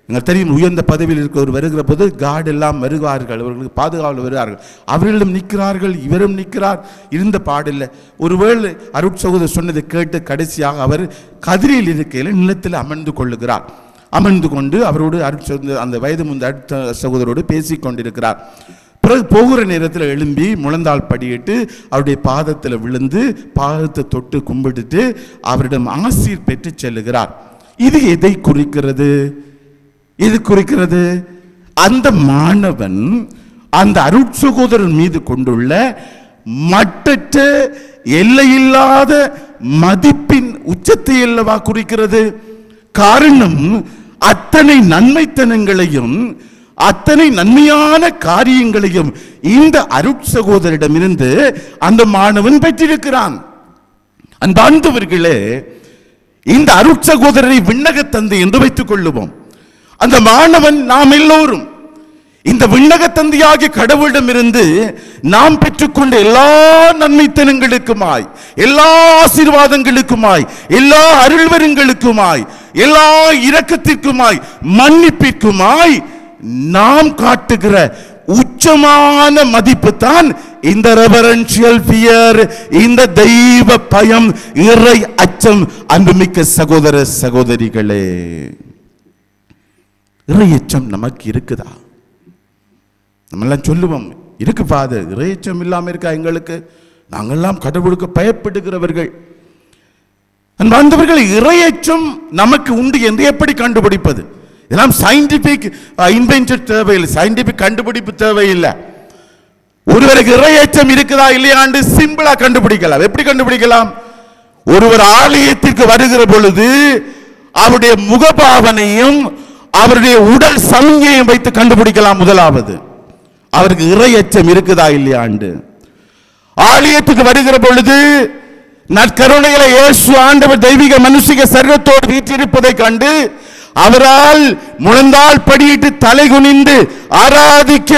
[SPEAKER 4] நீங்கள் தெரியும், உயர்ந்த பதவியில் இருக்கிறவர் வருகிற போது கார்டு எல்லாம் வருவார்கள், அவர்களுக்கு பாதுகாவல் வருவார்கள். அவர்களிடம் நிற்கிறார்கள், இவரும் நிற்கிறார், இருந்த பாடில்லை. ஒருவேளை அருட்சகோதரர் சொன்னதை கேட்டு கடைசியாக அவர் கதிரையில் இருக்கையில் நிலத்தில் அமர்ந்து கொள்ளுகிறார். அமர்ந்து கொண்டு அவரோடு அந்த வயது முந்த அடுத்த சகோதரோடு பேசி கொண்டிருக்கிறார். பிறகு போகிற நேரத்தில் எழும்பி முழந்தாள் படியிட்டு அவருடைய பாதத்தில் விழுந்து பாதத்தை தொட்டு கும்பிட்டுட்டு அவரிடம் ஆசீர் பெற்று செல்லுகிறார். இது எதை குறிக்கிறது? இது குறிக்கிறது அந்த மாணவன் அந்த அருட்சகோதரன் மீது கொண்டுள்ள மட்டற்ற எல்லையில்லாத மதிப்பின் உச்சத்தை அல்லவா குறிக்கிறது. காரணம், அத்தனை நன்மைத்தனங்களையும் அத்தனை நன்மையான காரியங்களையும் இந்த அருட்சகோதரிடமிருந்து அந்த மாணவன் பெற்றிருக்கிறான். அன்பார்ந்தவர்களே, இந்த அருட்சகோதரரை விண்ணக தந்தை என்று வைத்துக் கொள்ளுவோம். அந்த மாணவன் நாம் எல்லோரும் இந்த விண்ணக தந்தையாகிய கடவுளிடமிருந்து நாம் பெற்றுக்கொண்ட எல்லா நன்மைத்தனங்களுக்குமாய், எல்லா ஆசீர்வாதங்களுக்குமாய், எல்லா அருள்வரங்களுக்குமாய், எல்லா இரக்கத்திற்குமாய், மன்னிப்பிற்குமாய் நாம் காட்டுகிற உச்சமான மதிப்பு தான் இந்த ரெவரன்ஷியல் ஃபியர், இந்த தெய்வ பயம், இறை அச்சம். அன்புமிக்க சகோதர சகோதரிகளே, இறை அச்சம் நமக்கு இருக்குதா? நம்மெல்லாம் சொல்லுவோம், இருக்கு ஃபாதர், இறை அச்சம் இல்லாம இருக்கா எங்களுக்கு? நாங்கெல்லாம் கடவுளுக்கு பயப்படுகிறவர்கள். அன்பர்கள், இறை அச்சம் நமக்கு உண்டு என்று எப்படி கண்டுபிடிப்பது? இதெல்லாம் சயின்டிபிக் இன்வென்ஷன் தேவையில்லை, சயின்டிபிக் கண்டுபிடிப்பு தேவையில்லை. ஒருவருக்கு இறை அச்சம் இருக்குதா இல்லையாண்டு சிம்பிளா கண்டுபிடிக்கலாம். எப்படி கண்டுபிடிக்கலாம்? ஒருவர் ஆலயத்திற்கு வருகிற பொழுது அவருடைய முகபாவனையும் அவருடைய உடல் சமிகையும் வைத்து கண்டுபிடிக்கலாம். முதலாவது, அவருக்கு இறை அச்சம் இருக்குதா இல்லையாண்டு. ஆலயத்துக்கு வருகிற பொழுது நற்கருணைகளை இயேசு ஆண்டவர் தெய்வீக மனுஷிக சர்வத்தோடு வீற்றிருப்பதை கண்டு அவரால் முழந்தால் படியிட்டு தலை குனிந்து ஆராதிக்க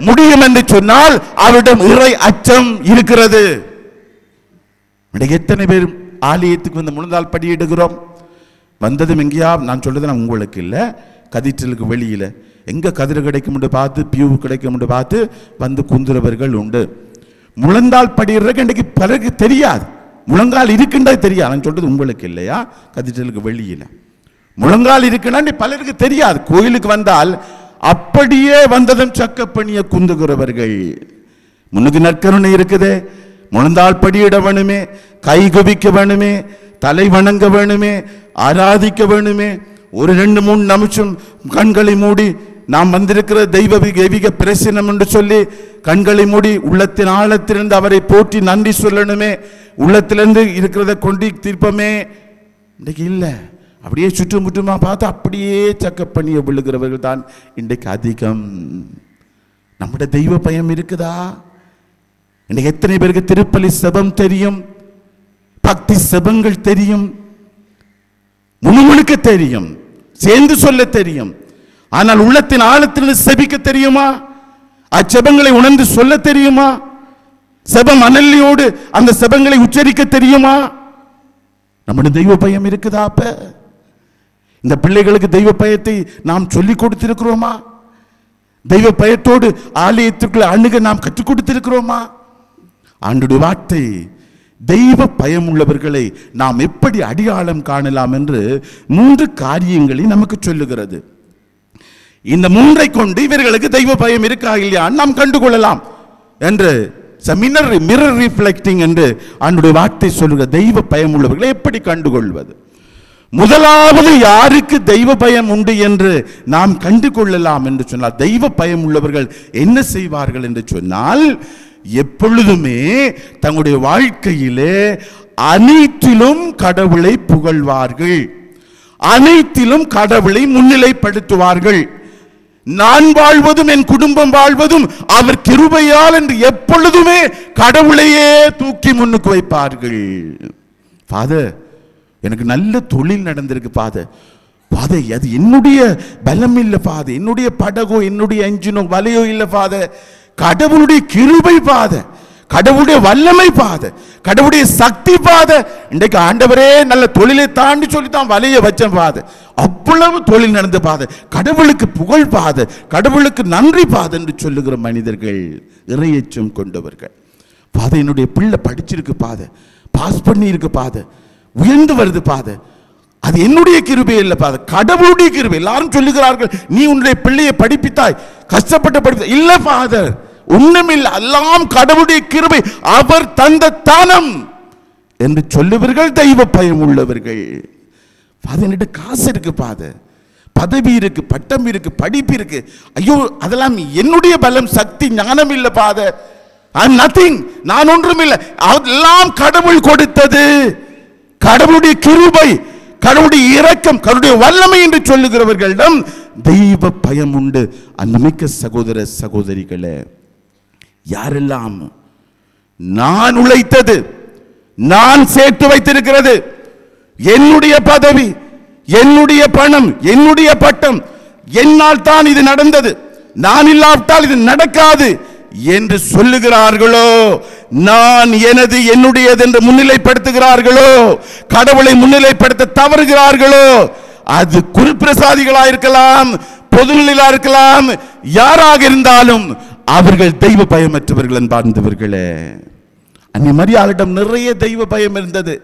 [SPEAKER 4] முடியும் என்று சொன்னால் அவரிடம் இறை அச்சம் இருக்கிறது. எத்தனை பேர் ஆலயத்துக்கு வந்து முழந்தால் படியிடுகிறோம்? வந்ததும் எங்கேயா, நான் சொல்றது நான் உங்களுக்கு இல்லை, கதீட்ரலுக்கு வெளியில எங்க கதிர் கிடைக்கும் பார்த்து, பியூ கிடைக்கும் பார்த்து வந்து குந்துறவர்கள் உண்டு. முழந்தால் படிடுறதுக்கு இன்றைக்கு பிறகு தெரியாது, முழங்கால் இருக்குன்றது தெரியாது. நான் சொல்றது உங்களுக்கு இல்லையா, கதீட்ரலுக்கு வெளியில முழங்கால் இருக்குன்னா பலருக்கு தெரியாது. கோயிலுக்கு வந்தால் அப்படியே வந்ததும் சக்கப்பணிய குந்துகிறவர்கள். முன்னுக்கு நற்கருணை இருக்குது, முழந்தால் படியிட வேணுமே, கை குவிக்க வேணுமே, தலை வணங்க வேணுமே, ஆராதிக்க வேணுமே. ஒரு 2-3 நிமிஷம் கண்களை மூடி நாம் வந்திருக்கிற தெய்வீக பிரசனம் என்று சொல்லி கண்களை மூடி உள்ளத்தின் ஆழத்திலிருந்து அவரை போற்றி நன்றி சொல்லணுமே. உள்ளத்திலிருந்து இருக்கிறத கொண்டு தீர்ப்பமே இன்றைக்கு இல்லை. அப்படியே சுற்றுமுற்றுமா பார்த்து அப்படியே சக்கப்பணிய விழுகிறவர்கள் தான் இன்றைக்கு அதிகம். நம்முடைய தெய்வ பயம் இருக்குதா? இன்றைக்கு எத்தனை பேருக்கு திருப்பலி செபம் தெரியும், பக்தி செபங்கள் தெரியும், முணுமுணுக்க தெரியும், சேர்ந்து சொல்ல தெரியும். ஆனால் உள்ளத்தின் ஆழத்தில் செபிக்க தெரியுமா? அச்செபங்களை உணர்ந்து சொல்ல தெரியுமா? செபம் அனல்லியோடு அந்த செபங்களை உச்சரிக்க தெரியுமா? நம்முடைய தெய்வ பயம் இருக்குதா? அப்ப இந்த பிள்ளைகளுக்கு தெய்வ பயத்தை நாம் சொல்லிக் கொடுத்திருக்கிறோமா? தெய்வ பயத்தோடு ஆலயத்திற்குள் அணுக நாம் கற்றுக் கொடுத்திருக்கிறோமா? ஆண்டுடைய வார்த்தை தெய்வ பயம் உள்ளவர்களை நாம் எப்படி அடையாளம் காணலாம் என்று 3 காரியங்களை நமக்கு சொல்லுகிறது. இந்த 3ஐ கொண்டு இவர்களுக்கு தெய்வ பயம் இருக்கா இல்லையா நாம் கண்டுகொள்ளலாம் என்று மிரர் ரிஃப்ளெக்டிங் என்று ஆண்டுடைய வார்த்தை சொல்லுகிற தெய்வ பயம் உள்ளவர்களை எப்படி கண்டுகொள்வது? முதலாவது, யாருக்கு தெய்வ பயம் உண்டு என்று நாம் கண்டுகொள்ளலாம் என்று சொன்னால், தெய்வ பயம் உள்ளவர்கள் என்ன செய்வார்கள் என்று சொன்னால், எப்பொழுதுமே தங்களுடைய வாழ்க்கையிலே அனைத்திலும் கடவுளை புகழ்வார்கள், அனைத்திலும் கடவுளை முன்னிலைப்படுத்துவார்கள். நான் வாழ்வதும் என் குடும்பம் வாழ்வதும் அவர் கிருபையால் என்று எப்பொழுதுமே கடவுளையே தூக்கி முன்னுக்கு வைப்பார்கள். ஃபாதர், எனக்கு நல்ல தொழில் நடந்திருக்கு ஃபாதர், ஃபாதர் அது என்னுடைய பலம் இல்லை ஃபாதர், என்னுடைய படகோ என்னுடைய என்ஜினோ வலையோ இல்லை ஃபாதர், கடவுளுடைய கிருபை ஃபாதர், கடவுளுடைய வல்லமை ஃபாதர், கடவுளுடைய சக்தி ஃபாதர். இன்றைக்கு ஆண்டவரே நல்ல தொழிலை தாண்டி சொல்லித்தான் வலைய வச்சேன் ஃபாதர், அவ்வளவு தொழில் நடந்த ஃபாதர், கடவுளுக்கு புகழ் ஃபாதர், கடவுளுக்கு நன்றி ஃபாதர் என்று சொல்லுகிற மனிதர்கள் இறையச்சம் கொண்டவர்கள். ஃபாதர், என்னுடைய பிள்ளை படிச்சிருக்கு ஃபாதர், பாஸ் பண்ணி இருக்கு ஃபாதர், உயர்ந்து வருது ஃபாதர், அது என்னுடைய கிருபை இல்லை ஃபாதர், கடவுளுடைய கிருபை. எல்லாரும் சொல்லுகிறார்கள், நீ உன்னுடைய பிள்ளையை படிப்பித்தாய், கஷ்டப்பட்டு படிப்பித்தாய். இல்லை ஃபாதர், ஒண்ணுமில்லை, எல்லாம் கடவுளுடைய கிருபை, அவர் தந்த தானம் என்று சொல்லுவர்கள் தெய்வ பயம் உள்ளவர்கள். ஃபாதர், காசு இருக்கு ஃபாதர், பதவி இருக்கு, பட்டம் இருக்கு, படிப்பு இருக்கு, ஐயோ அதெல்லாம் என்னுடைய பலம் சக்தி ஞானம் இல்லை ஃபாதர், நத்திங், நான் ஒன்றும் இல்லை, அதெல்லாம் கடவுள் கொடுத்தது, கடவுளுடைய கிருபை, கடவுளுடைய இரக்கம், கடவுளுடைய வல்லமை என்று சொல்லுகிறவர்களிடம் தெய்வ பயம் உண்டு. அன்புமிக்க சகோதர சகோதரிகளே, யாரெல்லாம் நான் உழைத்தது, நான் சேர்த்து வைத்திருக்கிறது, என்னுடைய பதவி, என்னுடைய பணம், என்னுடைய பட்டம், என்னால் தான் இது நடந்தது, நான் இல்லாவிட்டால் இது நடக்காது என்று சொல்லுகிறார்களோ, நான் எனது என்னுடையது என்று முன்னிலைப்படுத்துகிறார்களோ, கடவுளை முன்னிலைப்படுத்த தவறுகிறார்களோ, அது குருப்பிரசாதிகளாயிருக்கலாம், பொதுநிலையிலா இருக்கலாம், யாராக இருந்தாலும் அவர்கள் தெய்வ பயமற்றவர்கள் என்பார்ந்தவர்களே. அன்னை மரியாளிடம் நிறைய தெய்வ பயம் இருந்தது.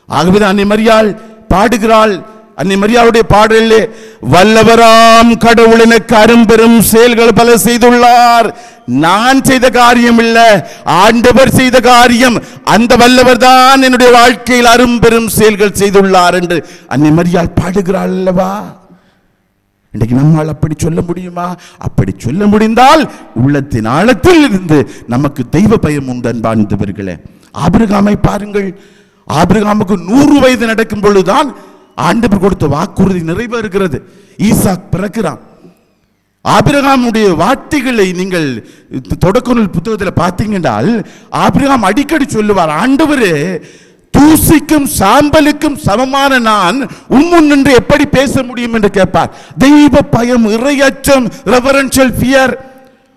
[SPEAKER 4] ஆகவே அன்னை மரியாள் பாடுகிறாள். அன்னை மரியாளுடைய பாடலிலே, வல்லவராம் கடவுள் எனக்கு அரும்பெரும் செயல்கள் பல செய்துள்ளார். நான் செய்த காரியம் இல்ல, ஆண்டவர் செய்த காரியம். அந்த வல்லவர் தான் என்னுடைய வாழ்க்கையில் அரும்பெரும் செயல்கள் செய்துள்ளார் என்று அன்னை மரியாள் பாடுகிறாள் அல்லவா? இன்றைக்கு நம்மால் அப்படி சொல்ல முடியுமா? அப்படி சொல்ல முடிந்தால் உள்ளத்தின் ஆழத்தில் இருந்து நமக்கு தெய்வ பயம் உண்டு அன்பார்ந்தவர்களே. ஆபிரகாமை பாருங்கள். ஆபிரகாமுக்கு 100 வயது நடக்கும் பொழுதுதான் ஆண்டவர் கொடுத்த வாக்குறுதி நிறைவேறுகிறது. ஈசாக் பிறக்கிறான். ஆபிரகாமுடைய வார்த்தைகளை நீங்கள் தொடக்க நூல் புத்தகத்தில் பார்த்தீங்கன்றால் ஆபிரகாம் அடிக்கடி சொல்லுவார், ஆண்டவரே, தூசிக்கும் சாம்பலுக்கும் சமமான நான் உம்முன் நின்று எப்படி பேச முடியும் என்று கேட்பார். தெய்வ பயம், இறையச்சம், ரெவரன்ஷியல் ஃபியர்.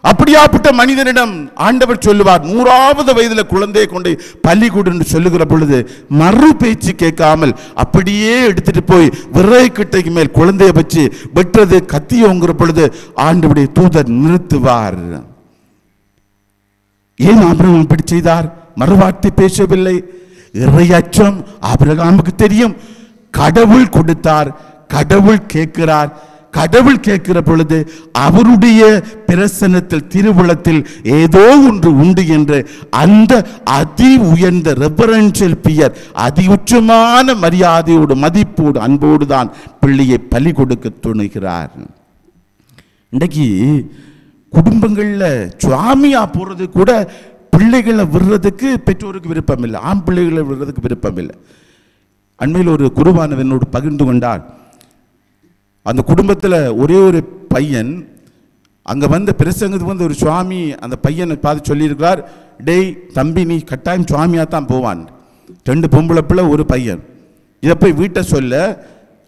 [SPEAKER 4] அப்படியாப்பட்ட மனிதனிடம் ஆண்டவர் சொல்லுவார், 100வது வயதுல குழந்தையை கொண்டு பள்ளிக்கூடம் என்று சொல்லுகிற பொழுது மறு பேச்சு கேட்காமல் அப்படியே எடுத்துட்டு போய் விறகு கிட்டைக்கு மேல் குழந்தையை வச்சு வெட்டுறது கத்தியோங்கிற பொழுது ஆண்டவருடைய தூதர் நிறுத்துவார். ஏன் ஆபிரகாம் இப்படி செய்தார்? மறுவார்த்தை பேசவில்லை. இறையச்சம் ஆபிரகாமுக்கு தெரியும். கடவுள் கொடுத்தார், கடவுள் கேட்கிறார். கடவுள் கேட்கிற பொழுது அவருடைய பிரசன்னத்தில், திருவுளத்தில் ஏதோ ஒன்று உண்டு என்று அந்த அதி உயர்ந்த ரெவரன்ஷியல் பியர், அதி உச்சமான மரியாதையோடு, மதிப்போடு, அன்போடு தான் பிள்ளையை பலி கொடுக்க துணிகிறார். இன்றைக்கு குடும்பங்களில் சுவாமியா போறது கூட பிள்ளைகளை விடுறதுக்கு பெற்றோருக்கு விருப்பம் இல்லை, ஆண் பிள்ளைகளை விடுறதுக்கு விருப்பம் இல்லை. அண்மையில் ஒரு குருவானவர் என்னோடு பகிர்ந்து கொண்டார். அந்த குடும்பத்தில் ஒரே ஒரு பையன், அங்கே வந்த பிரசங்கத்துக்கு வந்து ஒரு சுவாமி அந்த பையனை பார்த்து சொல்லியிருக்கிறார், டேய் தம்பி, நீ கட்டாயம் சுவாமியாக தான் போவான். 2 பொம்பளை பிள்ளை, ஒரு பையன். இதை போய் வீட்டை சொல்ல.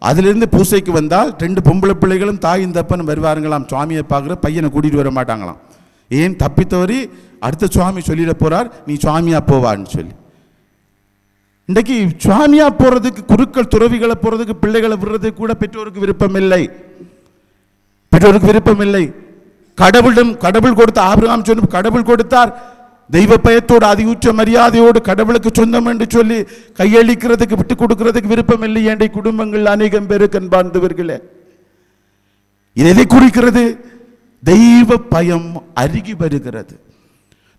[SPEAKER 4] அதிலிருந்து பூசைக்கு வந்தால் 2 பொம்பளை பிள்ளைகளும் தாயும் தப்பன்னு வருவாருங்களாம். சுவாமியை பார்க்குற பையனை கூட்டிகிட்டு வர மாட்டாங்களாம். ஏன்? தப்பித்தவரி அடுத்த சுவாமி சொல்லிட போறார், நீ சுவாமியா போவான்னு சொல்லி. இன்றைக்கு சுவாமியா போறதுக்கு, குருக்கள் துறவிகளை போறதுக்கு, பிள்ளைகளை விடுறதுக்கு கூட பெற்றோருக்கு விருப்பம் இல்லை. பெற்றோருக்கு விருப்பம் இல்லை. கடவுள் கொடுத்த, ஆபிரகாம் சொன்ன கடவுள் கொடுத்தார். தெய்வ பயத்தோடு, அதிக மரியாதையோடு கடவுளுக்கு சொந்தம் என்று சொல்லி கையளிக்கிறதுக்கு, விட்டு கொடுக்கிறதுக்கு விருப்பம் இல்லை. என்ற குடும்பங்கள் அநேகம் பேருக்கு அன்பார்ந்தவர்களே, இது எதை குறிக்கிறது? தெய்வ பயம் அருகி வருகிறது.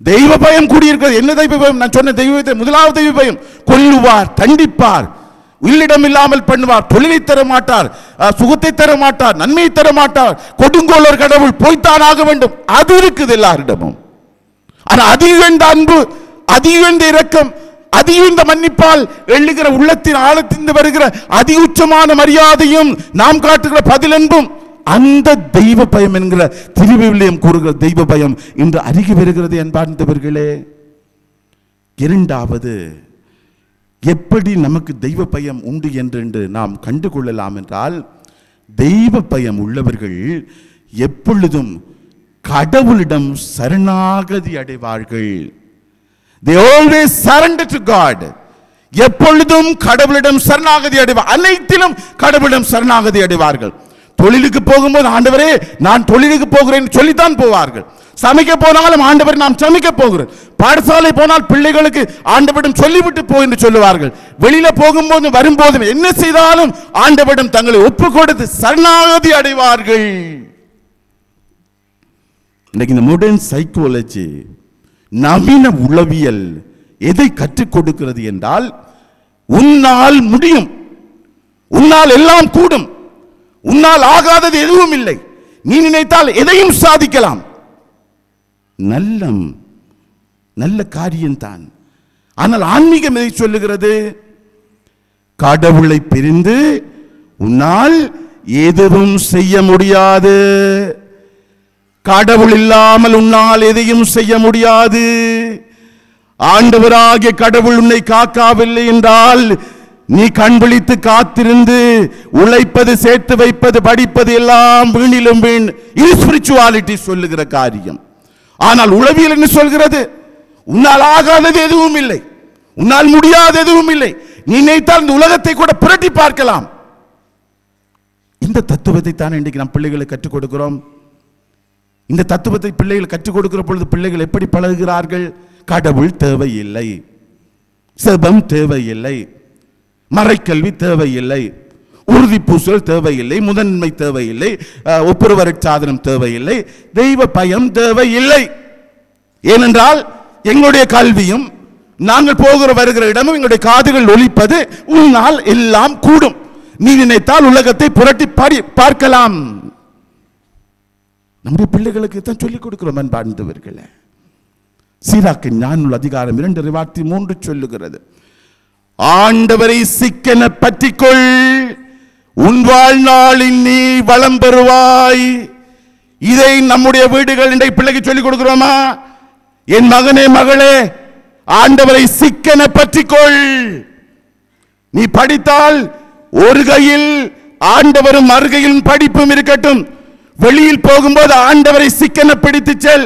[SPEAKER 4] தெய்வ பயம் கூடியிருக்கிறது. என்ன தெய்வ பயம்? நான் சொன்ன தெய்வத்தை, முதலாவது தெய்வ பயம், கொல்லுவார், தண்டிப்பார், உள்ளிடம் இல்லாமல் பண்ணுவார், தொழிலை தர மாட்டார், சுகத்தை தர மாட்டார், நன்மையை தர மாட்டார், கொடுங்கோலர் கடவுள், போய்த்தான் ஆக வேண்டும். அது இருக்குது எல்லாரிடமும். ஆனால் அதிகந்த அன்பு, அதிகந்த இரக்கம், அதிகந்த மன்னிப்பால் எழுகிற உள்ளத்தின் ஆழத்தின் வருகிற அதி உச்சமான மரியாதையும் நாம் காட்டுகிற பதிலன்பும், அந்த தெய்வ பயம் என்கிற திருவிவிலியம் கூறுகிற தெய்வ பயம் இன்று அருகி வருகிறது என்பார்ந்தவர்களே. இரண்டாவது, எப்படி நமக்கு தெய்வ பயம் உண்டு என்று நாம் கண்டுகொள்ளலாம் என்றால், தெய்வ பயம் உள்ளவர்கள் எப்பொழுதும் கடவுளிடம் சரணாகதி அடைவார்கள். They always surrender to God. எப்பொழுதும் கடவுளிடம் சரணாகதி அடைவார். அனைத்திலும் கடவுளிடம் சரணாகதி அடைவார்கள். தொழிலுக்கு போகும்போது, ஆண்டவரே நான் தொழிலுக்கு போகிறேன் சொல்லித்தான் போவார்கள். சமைக்க போனாலும், ஆண்டவர் நாம் சமைக்க போகிறோம். பாடசாலை போனால் பிள்ளைகளுக்கு ஆண்டவரிடம் சொல்லிவிட்டு போ என்று சொல்லுவார்கள். வெளியில போகும்போது, வரும்போது என்ன செய்தாலும் ஆண்டவரிடம் தங்களை ஒப்பு கொடுத்து சரணாகதி அடைவார்கள். இன்னைக்கு இந்த மாடர்ன் சைக்காலஜி, நவீன உளவியல் எதை கற்றுக் கொடுக்கிறது என்றால், உன்னால் முடியும், உன்னால் எல்லாம் கூடும், உன்னால் ஆகாதது எதுவும் இல்லை, நீ நினைத்தால் எதையும் சாதிக்கலாம். நல்ல காரியம்தான். ஆனால் ஆன்மீகம் எதை சொல்லுகிறது? கடவுளை பிரிந்து உன்னால் எதுவும் செய்ய முடியாது. கடவுள் இல்லாமல் உன்னால் எதையும் செய்ய முடியாது. ஆண்டவராகிய கடவுள் உன்னை காக்கவில்லை என்றால், நீ கண் விழித்து காத்திருந்து உழைப்பது, சேர்த்து வைப்பது, படிப்பது எல்லாம் வீணிலும் வீண். இது ஸ்பிரிச்சுவாலிட்டி சொல்லுகிற காரியம். ஆனால் உளவியல் என்ன சொல்கிறது? உன்னால் ஆகாதது எதுவும் இல்லை, உன்னால் முடியாத எதுவும் இல்லை. நீ நினைத்தால் இந்த உலகத்தை கூட புரட்டி பார்க்கலாம். இந்த தத்துவத்தை தானே இன்றைக்கு நம் பிள்ளைகளுக்கு கற்றுக் கொடுக்கிறோம். இந்த தத்துவத்தை பிள்ளைகள் கற்றுக் கொடுக்கிற பொழுது பிள்ளைகள் எப்படி பழகுகிறார்கள்? கடவுள் தேவையில்லை, செபம் தேவையில்லை, மறைக்கல்வி தேவையில்லை, உறுதி பூசல் தேவையில்லை, முதன்மை தேவையில்லை, ஒப்புரவரை சாதனம் தேவையில்லை, தெய்வ பயம் தேவையில்லை. ஏனென்றால் எங்களுடைய கல்வியும் நாங்கள் போகிற வருகிற இடமும் எங்களுடைய காதுகள் ஒலிப்பது உன்னால் எல்லாம் கூடும், நீ நினைத்தால் உலகத்தை புரட்டி பார்க்கலாம். நம்முடைய பிள்ளைகளுக்கு தான் சொல்லிக் கொடுக்கிறோம் அன்பார்ந்தவர்களே. சீராக்கின் ஞானநூல் அதிகாரம் 2:3 சொல்லுகிறது, ஆண்டவரை சிக்கென பற்றிக்கொள், உன் வாழ்நாளில் நீ வளம் பெறுவாய். இதை நம்முடைய வீடுகள் இன்றைய பிள்ளைக்கு சொல்லிக் கொடுக்கிறோமா? என் மகனே மகளே, ஆண்டவரை சிக்கென பற்றிக்கொள். நீ படித்தால் ஒரு கையில் ஆண்டவரும் மறுகையில் படிப்பும் இருக்கட்டும். வெளியில் போகும்போது ஆண்டவரை சிக்கென பிடித்து செல்.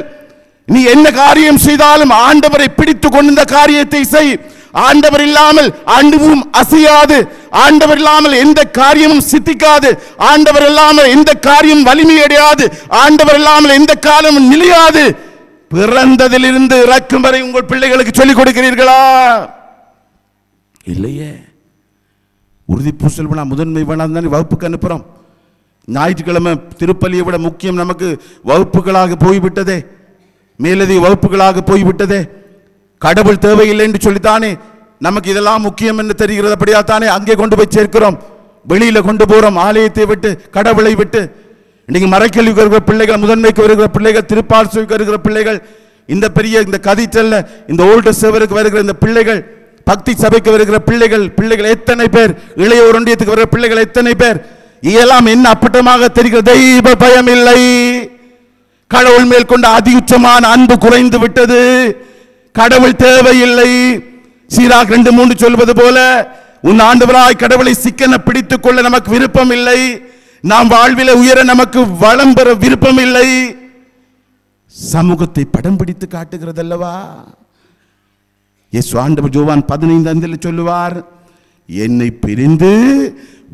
[SPEAKER 4] நீ என்ன காரியம் செய்தாலும் ஆண்டவரை பிடித்து கொண்ட காரியத்தை செய். ஆண்டவர் இல்லாமல் அணுவும் அசையாது, ஆண்டவர் இல்லாமல் எந்த காரியமும் சித்திக்காது, ஆண்டவர் இல்லாமல் எந்த காரியம் வலிமை அடையாது, ஆண்டவர் இல்லாமல் எந்த காலமும் நிலையாது. பிறந்ததிலிருந்து இறக்கும் வரை உங்கள் பிள்ளைகளுக்கு சொல்லிக் கொடுக்கிறீர்களா? இல்லையே. உறுதி பூசல் வேணா, முதன்மை வேணாம் தானே வகுப்புக்கு அனுப்புறோம். ஞாயிற்றுக்கிழமை திருப்பலியை விட முக்கியம் நமக்கு வகுப்புகளாக போய்விட்டதே, மேலதிக வகுப்புகளாக போய்விட்டதே. கடவுள் தேவையில்லை என்று சொல்லித்தானே நமக்கு இதெல்லாம் முக்கியம் என்று தெரிகிறது. அப்படியா தானே அங்கே கொண்டு போய் சேர்க்கிறோம், வெளியில கொண்டு போறோம், ஆலயத்தை விட்டு கடவுளை விட்டு. இன்னைக்கு மறைக்கல்விக்கு வருகிற பிள்ளைகள், முதன்மைக்கு வருகிற பிள்ளைகள், திருப்பார்சுக்கு வருகிற பிள்ளைகள், இந்த பெரிய இந்த கதீட்ரல்ல இந்த ஓல்டு சேவருக்கு வருகிற இந்த பிள்ளைகள், பக்தி சபைக்கு வருகிற பிள்ளைகள் எத்தனை பேர், இளையோர் ஒன்றியத்துக்கு வருகிற பிள்ளைகள் எத்தனை பேர்? இதெல்லாம் என்ன அப்பட்டமாக தெரிகிறது? தெய்வ பயம் இல்லை, கடவுள் மேல் கொண்ட அதியுச்சமான அன்பு குறைந்து விட்டது, கடவுள் தேவையில்லை. சீராக் 2:3 சொல்வது போல, உன் ஆண்டவராய் கடவுளை சிக்கன பிடித்துக் கொள்ள நமக்கு விருப்பம் இல்லை, நாம் வாழ்வில உயர நமக்கு வளம் பெற விருப்பம் இல்லை. சமூகத்தை படம் பிடித்து காட்டுகிறது அல்லவா? இயேசு ஆண்டவர் யோவான் 15:5 சொல்லுவார், என்னை பிரிந்து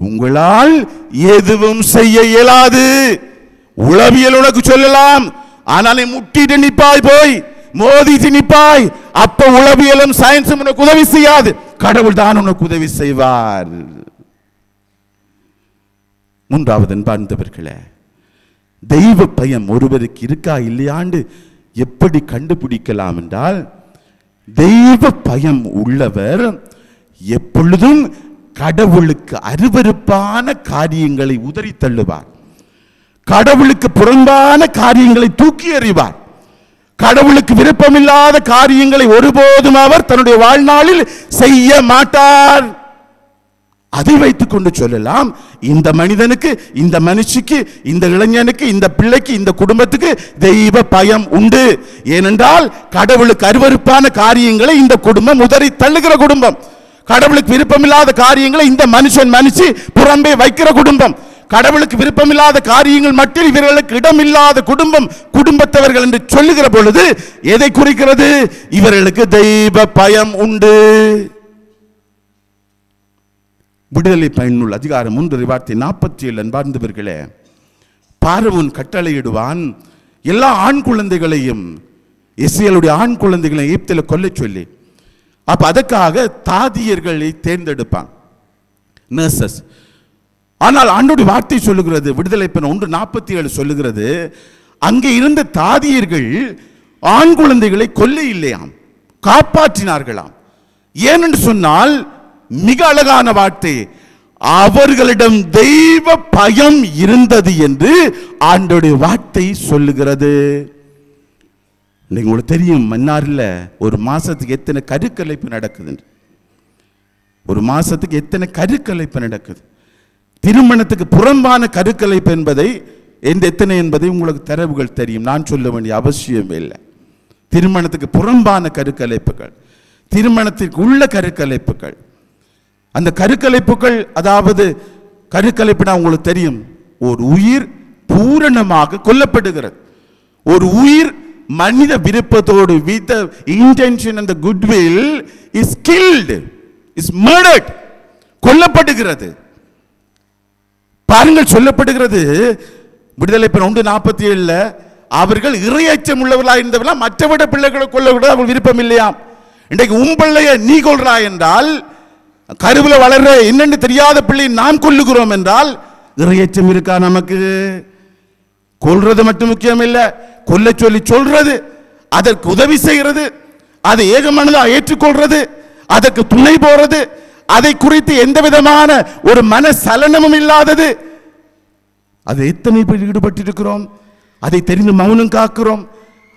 [SPEAKER 4] உங்களால் எதுவும் செய்ய இயலாது. உளவியல் உனக்கு சொல்லலாம், ஆனால் முட்டிட்டு நிப்பாய், போய் மோதிட்டு நிப்பாய், அப்ப உளவியலும் சயின்ஸும் உனக்கு உதவி செய்யாது, கடவுள் தான் உனக்கு உதவி செய்வார். மூன்றாவது அன்பார்ந்தவர்களே, தெய்வ பயம் ஒருவருக்கு இருக்கா இல்லையாண்டு எப்படி கண்டுபிடிக்கலாம் என்றால், தெய்வ பயம் உள்ளவர் எப்பொழுதும் கடவுளுக்கு அருவருப்பான காரியங்களை உதறி தள்ளுவார், கடவுளுக்கு புறம்பான காரியங்களை தூக்கி எறிவார், கடவுளுக்கு விருப்பமில்லாத காரியங்களை ஒருபோதும் அவர் தன்னுடைய வாழ்நாளில் செய்ய மாட்டார். அதை வைத்துக் கொண்டு சொல்லலாம், இந்த மனிதனுக்கு, இந்த மனுஷிக்கு, இந்த இளைஞனுக்கு, இந்த பிள்ளைக்கு, இந்த குடும்பத்துக்கு தெய்வ பயம் உண்டு. ஏனென்றால் கடவுளுக்கு அருவருப்பான காரியங்களை இந்த குடும்பம் உதறி தள்ளுகிற குடும்பம், கடவுளுக்கு விருப்பமில்லாத காரியங்களை இந்த மனுஷி புறம்பே வைக்கிற குடும்பம், கடவுளுக்கு விருப்பமில்லாத காரியங்கள் மட்டும் இவர்களுக்கு இடமில்லாத குடும்பம், குடும்பத்தவர்கள் என்று சொல்லுகிற பொழுது எதை குறிக்கிறது? இவர்களுக்கு தெய்வ பயம் உண்டு. விடுதலை பயனுள்ள அதிகாரம் 3:47 அன்பார்ந்தவர்களே, பார்வோன் கட்டளையிடுவான் எல்லா ஆண் குழந்தைகளையும், இஸ்ரவேலுடைய ஆண் குழந்தைகளையும் எகிப்தில் கொல்ல சொல்லி. அப்ப அதற்காக தாதியர்களை தேர்ந்தெடுப்பான், நர்சஸ். ஆனால் ஆண்டோட வார்த்தை சொல்லுகிறது, விடுதலை பயன் 1:47 சொல்லுகிறது, அங்கே இருந்த தாதியர்கள் ஆண் குழந்தைகளை கொல்ல இல்லையாம், காப்பாற்றினார்களாம். ஏனென்று சொன்னால் மிக அழகான வார்த்தை, அவர்களிடம் தெய்வ பயம் இருந்தது என்று ஆண்டோடைய வார்த்தை சொல்லுகிறது. உங்களுக்கு தெரியும், மன்னார்ல ஒரு மாசத்துக்கு எத்தனை கருக்கலைப்பு நடக்குது, ஒரு மாசத்துக்கு எத்தனை கருக்கலைப்பு நடக்குது. திருமணத்துக்கு புறம்பான கருக்கலைப்பு என்பதை எத்தனை என்பதை உங்களுக்கு தரவுகள் தெரியும், நான் சொல்ல வேண்டிய அவசியம் இல்லை. திருமணத்துக்கு புறம்பான கருக்கலைப்புகள், திருமணத்திற்கு உள்ள கருக்கலைப்புகள், அந்த கருக்கலைப்புகள், அதாவது கருக்கலைப்புனா உங்களுக்கு தெரியும், ஒரு உயிர் பூரணமாக கொல்லப்படுகிறது, ஒரு உயிர் மனித விருப்பத்தோடு with the intention and the goodwill is killed, is murdered, கொல்லப்படுகிறது. பாருங்கள், சொல்லப்படுகிறது விடுதலை பெண் 1:47 அவர்கள் இறையச்சம் உள்ளவர்களாக இருந்தவர்களா மற்றவிட பிள்ளைகளை கொள்ள விட அவர்கள் விருப்பம் இல்லையாம். இன்றைக்கு உன் பிள்ளைய நீ கொள்றாய் என்றால், கருவில வளர்ற என்னென்னு தெரியாத பிள்ளையை நாம் கொல்லுகிறோம் என்றால் இறையச்சம் இருக்கா நமக்கு? கொல்றது மட்டும் முக்கியம் இல்லை, கொல்ல சொல்லி சொல்றது, அதற்கு உதவி செய்கிறது, அதை ஏகமனதாக ஏற்றுக்கொள்றது, அதற்கு துணை போறது, அதை குறித்து எந்த விதமான ஒரு மன சலனமும் இல்லாதது, அது எத்தனை பேர் ஈடுபட்டிருக்கிறோம்? அதை தெரிந்து மௌனம் காக்கிறோம்,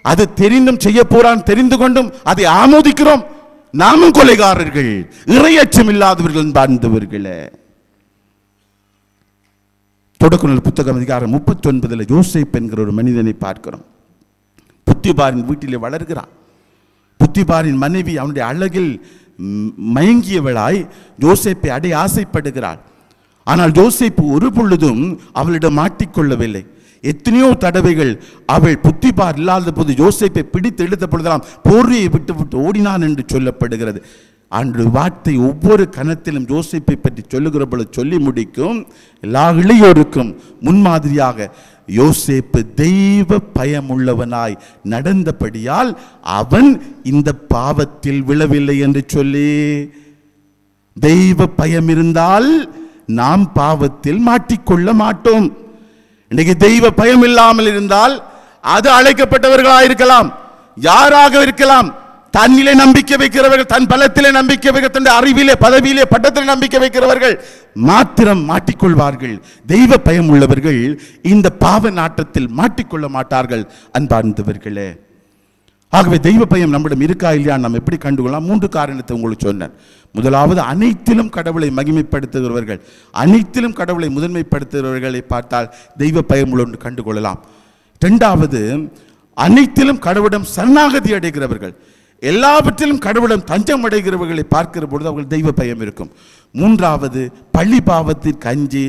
[SPEAKER 4] அது தெரிந்தும் செய்ய போறான் தெரிந்து கொண்டும் அதை ஆமோதிக்கிறோம். நாமும் கொலைகாரர்கள், இறையச்சம் இல்லாதவர்கள் வாழ்ந்தவர்களே. தொடக்க நூல் புத்தகம் அதிகாரம் 39 யோசேப்பு என்கிற ஒரு மனிதனை பார்க்கிறோம். புத்திபாரின் வீட்டிலே வளர்கிறான். புத்திபாரின் மனைவி அவனுடைய அழகில் மயங்கியவளாய் யோசேப்பை அடைய ஆசைப்படுகிறாள். ஆனால் யோசேப்பு ஒரு பொழுதும் அவளிடம் மாட்டிக்கொள்ளவில்லை. எத்தனையோ தடவைகள் அவள் புத்திபார் இல்லாத போது யோசேப்பை பிடித்து இழுத்த பொழுதெல்லாம் போர்வையை விட்டு விட்டு ஓடினான் என்று சொல்லப்படுகிறது. அன்று வார்த்தை ஒவ்வொரு கணத்திலும் யோசேப்பை பற்றி சொல்லுகிற பொழுது சொல்லி முடிக்கும். எல்லா இளையோருக்கும் முன்மாதிரியாக யோசேப்பு தெய்வ பயமுள்ளவனாய் நடந்தபடியால் அவன் இந்த பாவத்தில் விழவில்லை என்று சொல்லி. தெய்வ பயம் இருந்தால் நாம் பாவத்தில் மாட்டிக்கொள்ள மாட்டோம். இன்னைக்கு தெய்வ பயம் இல்லாமல் இருந்தால் அது அழைக்கப்பட்டவர்களாயிருக்கலாம், யாராக இருக்கலாம், தன்னிலே நம்பிக்கை வைக்கிறவர்கள், தன் பலத்திலே நம்பிக்கை வைக்கிற, தன் அறிவிலே பதவியிலே பட்டத்திலே நம்பிக்கை வைக்கிறவர்கள் மாத்திரம் மாட்டிக்கொள்வார்கள். தெய்வ பயம் உள்ளவர்கள் இந்த பாவ நாட்டத்தில் மாட்டிக்கொள்ள மாட்டார்கள். அன்பார்ந்தவர்களே, ஆகவே தெய்வ பயம் நம்மிடம் இருக்கா இல்லையா நாம் எப்படி கண்டுகொள்ளலாம்? 3 காரணத்தை உங்களுக்கு சொன்னேன். முதலாவது, அனைத்திலும் கடவுளை மகிமைப்படுத்துகிறவர்கள், அனைத்திலும் கடவுளை முதன்மைப்படுத்துகிறவர்களை பார்த்தால் தெய்வ பயம் உள்ள கண்டுகொள்ளலாம். 2வது, அனைத்திலும் கடவுளிடம் சரணாகதி அடைகிறவர்கள், எல்லாவற்றிலும் கடவுளிடம் தஞ்சம் அடைகிறவர்களை பார்க்கிற பொழுது அவர்கள் தெய்வ பயம் இருக்கும். 3வது, பழி பாவத்திற்கு அஞ்சி,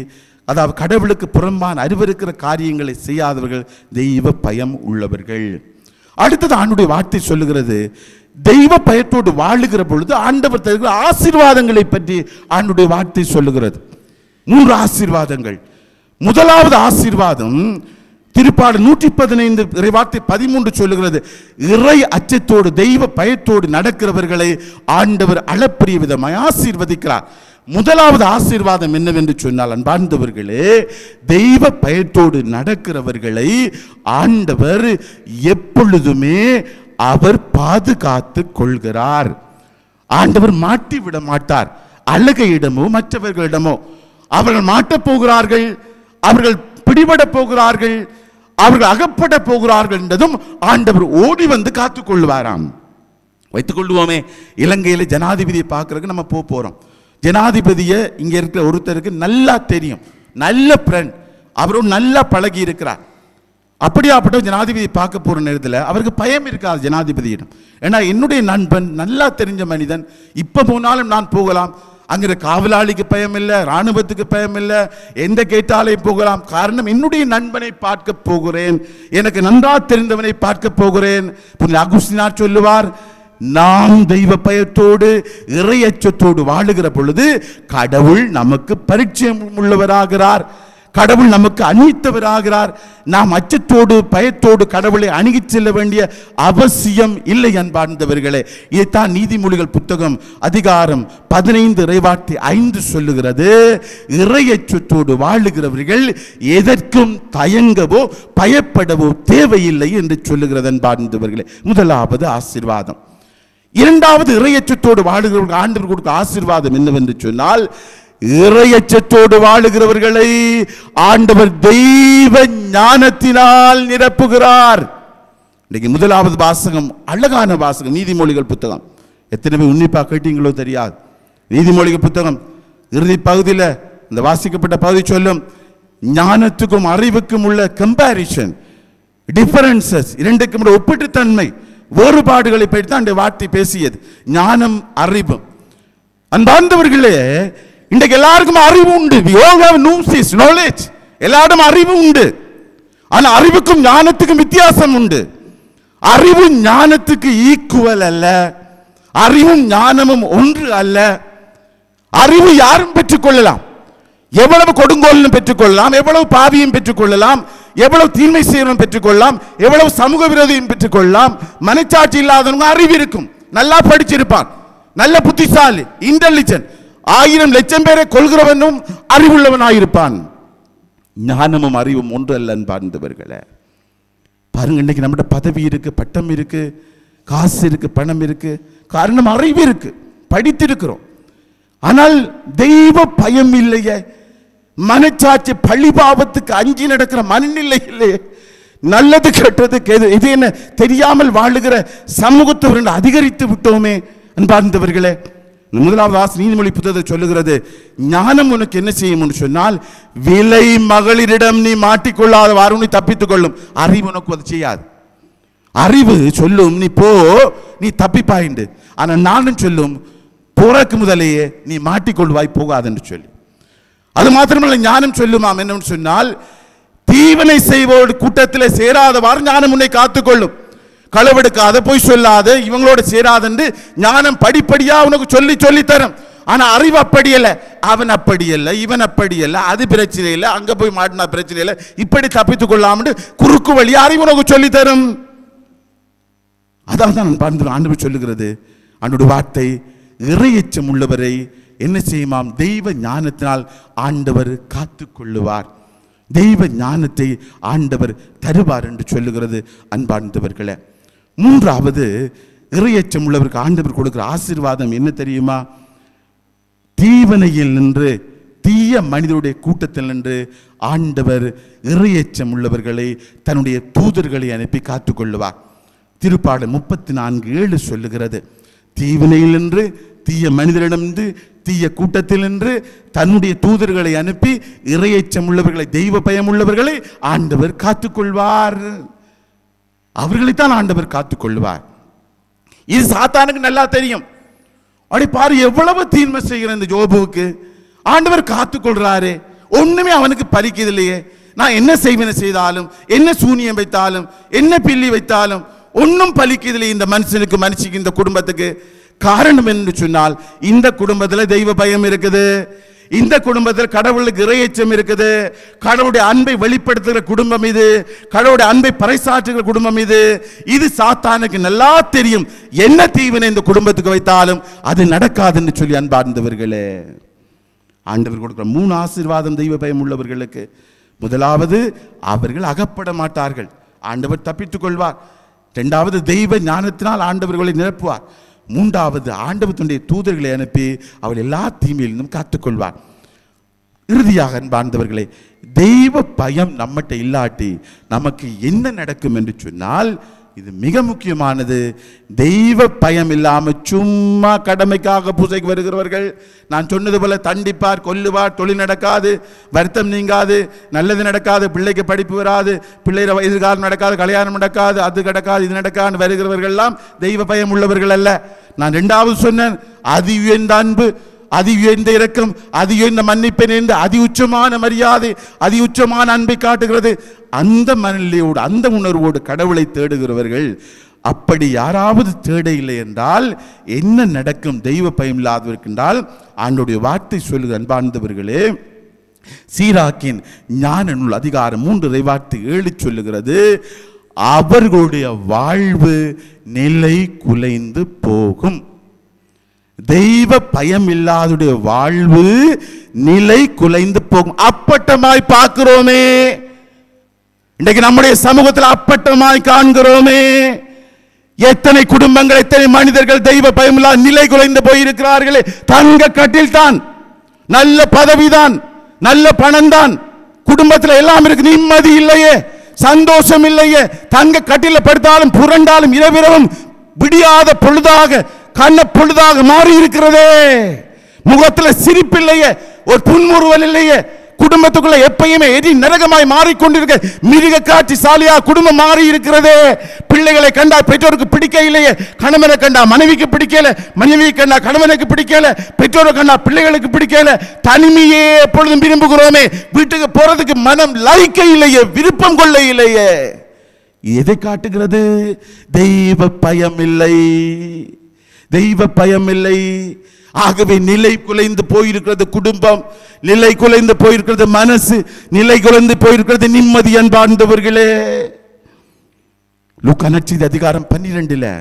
[SPEAKER 4] அதாவது கடவுளுக்கு புறம்பான அறிவிருக்கிற காரியங்களை செய்யாதவர்கள் தெய்வ பயம் உள்ளவர்கள். அடுத்தது ஆண்டுடைய வார்த்தை சொல்லுகிறது, தெய்வ பயத்தோடு வாழுகிற பொழுது ஆண்டவர் தருகிற ஆசீர்வாதங்களை பற்றி ஆண்டுடைய வார்த்தை சொல்லுகிறது. 3 ஆசீர்வாதங்கள். முதலாவது ஆசீர்வாதம் திருப்பாடு 115 இறைவார்த்தை 13 சொல்லுகிறது, இறை அச்சத்தோடு தெய்வ பயத்தோடு நடக்கிறவர்களை ஆண்டவர் அளப்பரிய விதமாய் ஆசீர்வதிக்கிறார். முதலாவது ஆசீர்வாதம் என்னவென்று சொன்னால், அன்பார்ந்தவர்களே, தெய்வ பயத்தோடு நடக்கிறவர்களை ஆண்டவர் எப்பொழுதுமே அவர் பாதுகாத்து கொள்கிறார். ஆண்டவர் மாட்டி விட மாட்டார். அழகையிடமோ மற்றவர்களிடமோ அவர்கள் மாட்டப் போகிறார்கள், அவர்கள் பிடிபட போகிறார்கள், அவர்கள் அகப்பட போகிறார்கள் என்றதும் ஆண்டவர் ஓடி வந்து காத்துக் கொள்வாராம். வைத்துக் கொள்வோமே, இலங்கையில் ஜனாதிபதியை பார்க்கறதுக்கு நம்ம போறோம். ஜனாதிபதியை இங்க இருக்கிற ஒருத்தருக்கு நல்லா தெரியும், நல்ல ஃப்ரெண்ட், அவரும் நல்லா பழகி இருக்கிறார். அப்படியாப்பட்ட ஜனாதிபதி பார்க்க போற நேரத்தில் அவருக்கு பயம் இருக்காது ஜனாதிபதியிடம். ஏன்னா என்னுடைய நண்பன் நல்லா தெரிஞ்ச மனிதன், இப்ப போனாலும் நான் போகலாம், அங்கிற காவலாளிக்கு பயம் இல்லை, இராணுவத்துக்கு பயம் இல்லை, எந்த கேட்டாலையும் போகலாம். காரணம், என்னுடைய நண்பனை பார்க்க போகிறேன், எனக்கு நன்றா தெரிந்தவனை பார்க்க போகிறேன். அகுஸ்தினார் சொல்லுவார், நாம் தெய்வ பயத்தோடு இறையச்சத்தோடு வாழுகிற பொழுது கடவுள் நமக்கு பரிச்சயம் உள்ளவராகிறார், கடவுள் நமக்கு அணித்தவராகிறார். நாம் அச்சத்தோடு பயத்தோடு கடவுளை அணுகி செல்ல வேண்டிய அவசியம் இல்லை. அன்பார்ந்தவர்களே, இதைத்தான் நீதிமொழிகள் புத்தகம் அதிகாரம் 15 இறைவார்த்தை 5 சொல்லுகிறது. இறையச்சத்தோடு வாழுகிறவர்கள் எதற்கும் தயங்கவோ பயப்படவோ தேவையில்லை என்று சொல்லுகிறது. அன்பார்ந்தவர்களே, முதலாவது ஆசீர்வாதம். 2வது, இறையச்சத்தோடு வாழுகிறவர்கள் ஆண்டவர் கொடுக்க ஆசீர்வாதம் என்னவென்று சொன்னால், இறையச்சத்தோடு வாழுகிறவர்களை ஆண்டவர் தெய்வ ஞானத்தினால் நிரப்புகிறார். இன்னைக்கு முதலாவது வாசகம் அழகான வாசகம், நீதிமொழிகள் புத்தகம். எத்தனை பேர் உன்னிப்பா கேட்டீங்களோ தெரியாது. நீதிமொழிகள் புத்தகம் இறுதி பகுதியில் இந்த வாசிக்கப்பட்ட பகுதி சொல்லும், ஞானத்துக்கும் அறிவுக்கும் உள்ள கம்பாரிசன், டிஃபரன்சஸ், இரண்டுக்கும் உள்ள ஒப்பிட்டுத்தன்மை, வேறுபாடுகளை பற்றி தான் இந்த வார்த்தை பேசியது. ஞானம் அறிவு. அன்பார்ந்தவர்களே, இன்றைக்கு எல்லாருக்கும் அறிவு உண்டு. We all have knowledge. எல்லாரும் அறிவு உண்டு. ஆனால் அறிவுக்கும் ஞானத்துக்கும் வித்தியாசம் உண்டு. அறிவு ஞானத்துக்கு ஈக்குவல் அல்ல. அறிவும் ஞானமும் ஒன்று அல்ல. அறிவு யாரும் பெற்றுக்கொள்ளலாம், எவ்வளவு கொடுங்கோலும் பெற்றுக்கொள்ளலாம், எவ்வளவு பாவியும் பெற்றுக்கொள்ளலாம், எவ்வளவு தீமை செய்யணும் பெற்றுக்கொள்ளலாம், எவ்வளவு சமூக விரோதியும் பெற்றுக்கொள்ளலாம். மனச்சாட்சி இல்லாதவங்க அறிவு இருக்கும், நல்லா படிச்சிருப்பான், நல்ல புத்திசாலி, இன்டெலிஜென்ட், 1000 லட்சம் பேரை கொள்கிறவனும் அறிவுள்ளவனாயிருப்பான். ஞானமும் அறிவும் ஒன்று அல்ல அன்பார்ந்தவர்களே. பாருங்க, இன்னைக்கு நம்மகிட்ட பதவி இருக்கு, பட்டம் இருக்கு, காசு இருக்கு, பணம் இருக்கு, காரணம் அறிவு இருக்கு, படித்திருக்கிறோம். ஆனால் தெய்வ பயம் இல்லையே, மனச்சாட்சி பழிபாவத்துக்கு அஞ்சி நடக்கிற மனநிலை இல்லையே, நல்லது கெட்டதுக்கு இது என்ன தெரியாமல் வாழுகிற சமூகத்தவர்கள் அதிகரித்து விட்டோமே அன்பார்ந்தவர்களே. முதலாவது நீதிமொழி புத்தகத்தை சொல்லுகிறது, ஞானம் உனக்கு என்ன செய்யும் சொன்னால், விலை மகளிரிடம் நீ மாட்டிக்கொள்ளாதவாறு நீ தப்பித்துக் கொள்ளும். அறிவு உனக்கு அது செய்யாது. அறிவு சொல்லும் நீ போ, நீ தப்பிப்பாயிண்டு. ஆனா நானும் சொல்லும் போறக்கு முதலேயே நீ மாட்டிக்கொள்வாய், போகாது சொல்லி. அது மாத்திரமல்ல, ஞானம் சொல்லுமாம் என்னன்னு சொன்னால், தீவனை செய்வோடு கூட்டத்தில் சேராதவாறு ஞானம் உன்னை காத்துக்கொள்ளும். களவெடுக்காத, போய் சொல்லாத, இவங்களோட சேராது என்று ஞானம் படிப்படியா உனக்கு சொல்லி சொல்லி தரும். ஆனா அறிவு அப்படி அல்ல, அவன் அப்படி அல்ல, இவன் அப்படி அல்ல, அது பிரச்சனை இல்லை, அங்க போய் மாட்டினா பிரச்சனை இல்லை, இப்படி தப்பித்துக் கொள்ளாம குறுக்கு வழி அறிவு உனக்கு சொல்லி தரும். அதான் நான் பார்த்து ஆண்டவர் சொல்லுகிறது, ஆண்டோட வார்த்தை இறையச்சம் உள்ளவரை என்ன செய்யுமாம், தெய்வ ஞானத்தினால் ஆண்டவர் காத்து கொள்ளுவார், தெய்வ ஞானத்தை ஆண்டவர் தருவார் என்று சொல்லுகிறது அன்பார்ந்தவர்களே. மூன்றாவது, இறையச்சம் உள்ளவருக்கு ஆண்டவர் கொடுக்கிற ஆசீர்வாதம் என்ன தெரியுமா? தீவனையில் நின்று, தீய மனிதருடைய கூட்டத்தில் நின்று ஆண்டவர் இறையச்சம் உள்ளவர்களை தன்னுடைய தூதர்களை அனுப்பி காத்துக்கொள்ளுவார். திருப்பாடல் 34:7 சொல்லுகிறது, தீவினையில் நின்று, தீய மனிதரிடமிருந்து, தீய கூட்டத்தில் நின்று தன்னுடைய தூதர்களை அனுப்பி இறையச்சம் உள்ளவர்களை, தெய்வ பயம் உள்ளவர்களை ஆண்டவர் காத்துக்கொள்வார். அவர்களைத்தான் ஆண்டவர் காத்துக்கொள்வார். இது சாத்தானுக்கு நல்லா தெரியும். அப்படி பாரு, எவ்வளவு தீன்மை செய்கிற இந்த யோபுவுக்கு ஆண்டவர் காத்துக்கொள்றாரு, ஒண்ணுமே அவனுக்கு பலிக்குது இல்லையே. நான் என்ன செய்வேன் செய்தாலும், என்ன சூனியம் வைத்தாலும், என்ன பில்லி வைத்தாலும் ஒன்னும் பலிக்குது இந்த மனுஷனுக்கு, மனுஷிக்கு, இந்த குடும்பத்துக்கு. காரணம் என்று சொன்னால், இந்த குடும்பத்தில் தெய்வ பயம் இருக்குது, இந்த குடும்பத்தில் கடவுளுக்கு இறையச்சம் இருக்குது, கடவுளுடைய அன்பை வெளிப்படுத்துகிற குடும்பம் இது, கடவுளுடைய அன்பை பறைசாற்றுகிற குடும்பம் இது. இது சாத்தானுக்கு நல்லா தெரியும், என்ன தீவினை இந்த குடும்பத்துக்கு வைத்தாலும் அது நடக்காது என்று சொல்லி அன்பார்ந்தவர்களே, ஆண்டவர் கொடுக்கிற 3 ஆசீர்வாதம் தெய்வ பயம் உள்ளவர்களுக்கு. முதலாவது, அவர்கள் அகப்பட மாட்டார்கள், ஆண்டவர் தப்பித்துக் கொள்வார். இரண்டாவது, தெய்வ ஞானத்தினால் ஆண்டவர்களை நிரப்புவார். மூன்றாவது, ஆண்டவர் தன்னுடைய தூதர்களை அனுப்பி அவள் எல்லா தீமையிலும் காத்துக்கொள்வார். இறுதியாக அன்பார்ந்தவர்களே, தெய்வ பயம் நம்மகிட்ட இல்லாட்டி நமக்கு என்ன நடக்கும் என்று சொன்னால், இது மிக முக்கியமானது. தெய்வ பயம் இல்லாமல் சும்மா கடமைக்காக பூஜைக்கு வருகிறவர்கள், நான் சொன்னது போல தண்டிப்பார், கொல்லுவார், தொழில் நடக்காது, வருத்தம் நீங்காது, நல்லது நடக்காது, பிள்ளைக்கு படிப்பு வராது, பிள்ளைய எதிர்காலம் நடக்காது, கல்யாணம் நடக்காது, அது நடக்காது, இது நடக்காது வருகிறவர்கள் எல்லாம் தெய்வ பயம் உள்ளவர்கள் அல்ல. நான் 2வது சொன்னேன், அதி உயர்ந்த அன்பு, அதி உயர்ந்த இரக்கம், அதி உயர்ந்த மன்னிப்பை நேர்ந்து அதி உச்சமான மரியாதை, அதி உச்சமான அன்பை காட்டுகிறது. அந்த மனநிலையோடு, அந்த உணர்வோடு கடவுளை தேடுகிறவர்கள், அப்படி யாராவது தேட இல்லை என்றால் என்ன நடக்கும்? தெய்வ பயம் இல்லாதவர்கள் ஆண்டோடைய வார்த்தை சொல்லுகிற அன்பார்ந்தவர்களே, சீராக்கின் ஞான நூல் அதிகாரம் 3 இறைவார்த்தை 7 சொல்லுகிறது, அவர்களுடைய வாழ்வு நிலை குலைந்து போகும். தெய்வ பயம் இல்லாதுடைய வாழ்வு நிலை குலைந்து போகும். அப்பட்டமாய் பார்க்கிறோமே, இன்றைக்கு நம்முடைய சமூகத்தில் அப்பட்டமாய் காண்கிறோமே. எத்தனை குடும்பங்கள், எத்தனை மனிதர்கள் தெய்வ பயம் இல்லாத நிலை குலைந்து போயிருக்கிறார்களே. தங்க கட்டில் தான், நல்ல பதவிதான், நல்ல பணம் தான், குடும்பத்தில் எல்லாம் இருக்கு, நிம்மதி இல்லையே, சந்தோஷம் இல்லையே. தங்க கட்டில படுத்தாலும் புரண்டாலும் இரவிரவும் விடியாத பொழுதாக, கண்ண பொழுதாக மாறி இருக்கிறதே. முகத்தில் சிரிப்பில்லையே, ஒரு புன்முறுவல் இல்லையே. குடும்பத்துக்குள்ள எப்பயுமே எரி நரகமாய் மாறிக்கொண்டிருக்க மிருக காட்சி சாலியா குடும்பம் மாறி இருக்கிறதே. பிள்ளைகளை கண்டா பெற்றோருக்கு பிடிக்க இல்லையே, கணவனை கண்டா மனைவிக்கு பிடிக்கல, மனைவியை கண்டா கணவனுக்கு பிடிக்கல, பெற்றோரை கண்டா பிள்ளைகளுக்கு பிடிக்கல. தனிமையே எப்பொழுதும் விரும்புகிறோமே, வீட்டுக்கு போறதுக்கு மனம் லைக்க இல்லையே, விருப்பம் கொள்ள இல்லையே. எதை காட்டுகிறது? தெய்வ பயம் இல்லை, தெய்வ பயம் இல்லை. ஆகவே நிலை குலைந்து போயிருக்கிறது குடும்பம், நிலை குலைந்து போயிருக்கிறது மனசு, நிலை குலைந்து போயிருக்கிறது நிம்மதி. அன்பார்ந்தவர்களே, லூக்கா நற்செய்தி அதிகாரம் 12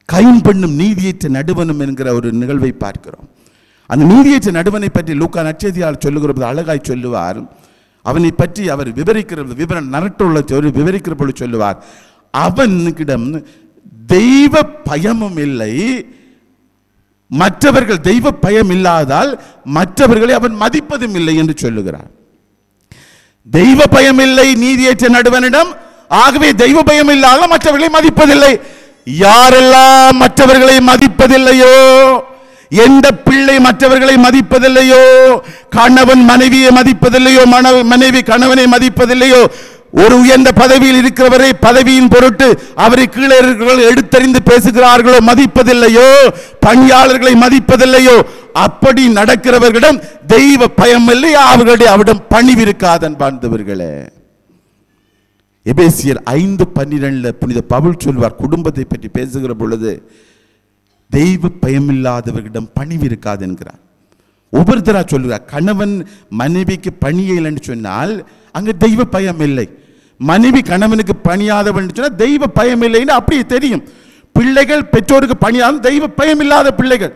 [SPEAKER 4] கைன் பெண்ணும் நீதியற்ற நடுவனும் என்கிற ஒரு நிகழ்வை பார்க்கிறோம். அந்த நீதியற்ற நடுவனை பற்றி லூக்கா நற்செய்தியாளர் சொல்லுகிற அழகாய் சொல்லுவார். அவனை பற்றி அவர் விவரிக்கிற பொழுது சொல்லுவார், அவனிடம் தெய்வ பயமும் இல்லை, மற்றவர்கள் தெய்வ பயம் இல்லாதால் மற்றவர்களை அவன் மதிப்பதும் இல்லை என்று சொல்லுகிறார். தெய்வ பயம் இல்லை நீதியற்ற நடுவனிடம், ஆகவே தெய்வ பயம் இல்லாத மற்றவர்களை மதிப்பதில்லை. யாரெல்லாம் மற்றவர்களை மதிப்பதில்லையோ, எந்த பிள்ளை மற்றவர்களை மதிப்பதில்லையோ, கணவன் மனைவியை மதிப்பதில்லையோ, மனைவி கணவனை மதிப்பதில்லையோ, ஒரு உயர்ந்த பதவியில் இருக்கிறவரை பதவியின் பொருட்டு அவரை கீழே எடுத்தறிந்து பேசுகிறார்களோ, மதிப்பதில்லையோ, பணியாளர்களை மதிப்பதில்லையோ, அப்படி நடக்கிறவர்களிடம் தெய்வ பயம் இல்லை, அவர்களுடைய அவரிடம் பணிவிருக்காதன் பாண்டவர்களே. எபேசியர் 5:12 புனித பவுல் சொல்வார், குடும்பத்தை பற்றி பேசுகிற பொழுது தெய்வ பயமில்லாதவர்களிடம் பணிவிருக்காது என்கிறார். ஒவ்வொருத்தரா சொல்லுகிறார், கணவன் மனைவிக்கு பணியலைன்னு சொன்னால் அங்க தெய்வ பயம் இல்லை, மனைவி கணவனுக்கு பணியாதவன் சொன்னால் தெய்வ பயம் இல்லைன்னு அப்படியே தெரியும். பிள்ளைகள் பெற்றோருக்கு பணியாத தெய்வ பயம் இல்லாத பிள்ளைகள்,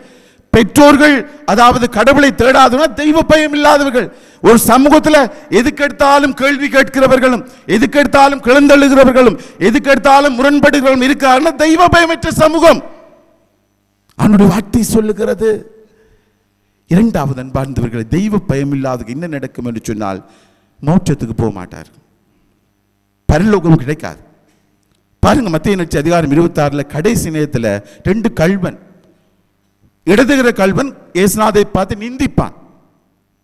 [SPEAKER 4] பெற்றோர்கள் அதாவது கடவுளை தேடாதவங்க தெய்வ பயம் இல்லாதவர்கள். ஒரு சமூகத்தில் எதுக்கெடுத்தாலும் கேள்வி கேட்கிறவர்களும், எதுக்கெடுத்தாலும் கிளந்தழுகிறவர்களும், எதுக்கெடுத்தாலும் முரண்படுகிறவர்களும் இருக்காருன்னா தெய்வ பயமற்ற சமூகம். அவனுடைய வார்த்தை சொல்லுகிறது. இரண்டாவது அன்பார்ந்தவர்களை, தெய்வ பயம் இல்லாத என்ன நடக்கும் என்று சொன்னால் மோட்சத்துக்கு போக மாட்டார், பரலோகம் கிடைக்காது. பாருங்க, மத்திய நட்சத்திர அதிகாரம் 26 கடைசி நேரத்தில் 2 கள்வன், இடதுகிற கள்வன் ஏசுநாதை பார்த்து நிந்திப்பான்,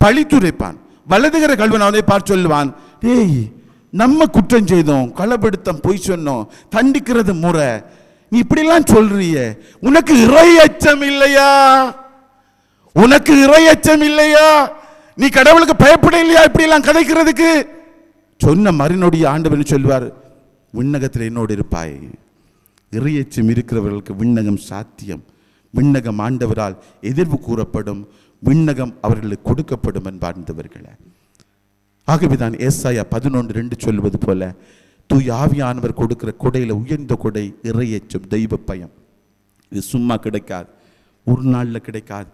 [SPEAKER 4] பழித்துரைப்பான். வலதுகிற கள்வன் அவனை பார்த்து சொல்லுவான், டேய் நம்ம குற்றம் செய்தோம், களபெடுத்தம், பொய் சொன்னோம், தண்டிக்கிறது முறை, நீ இப்படிலாம் சொல்றிய, உனக்கு இறை அச்சம் இல்லையா? உனக்கு இறை அச்சம் இல்லையா? நீ கடவுளுக்கு பயப்பட இல்லையா இப்படி எல்லாம் கதைக்கிறதுக்கு? சொன்ன மறுநொடி ஆண்டவர் சொல்வார், விண்ணகத்தில் என்னோடு இருப்பாய். இறையச்சம் இருக்கிறவர்களுக்கு விண்ணகம் சாத்தியம், விண்ணகம் ஆண்டவரால் எதிர்வு கூறப்படும், விண்ணகம் அவர்களுக்கு கொடுக்கப்படும் என்பார்ந்தவர்களே. ஆகவேதான் ஏசாயா 11:2 சொல்வது போல, தூய் ஆவியானவர் கொடுக்கிற கொடையில உயர்ந்த கொடை இறையச்சம், தெய்வ பயம். இது சும்மா கிடைக்காது, ஒரு நாளில் கிடைக்காது.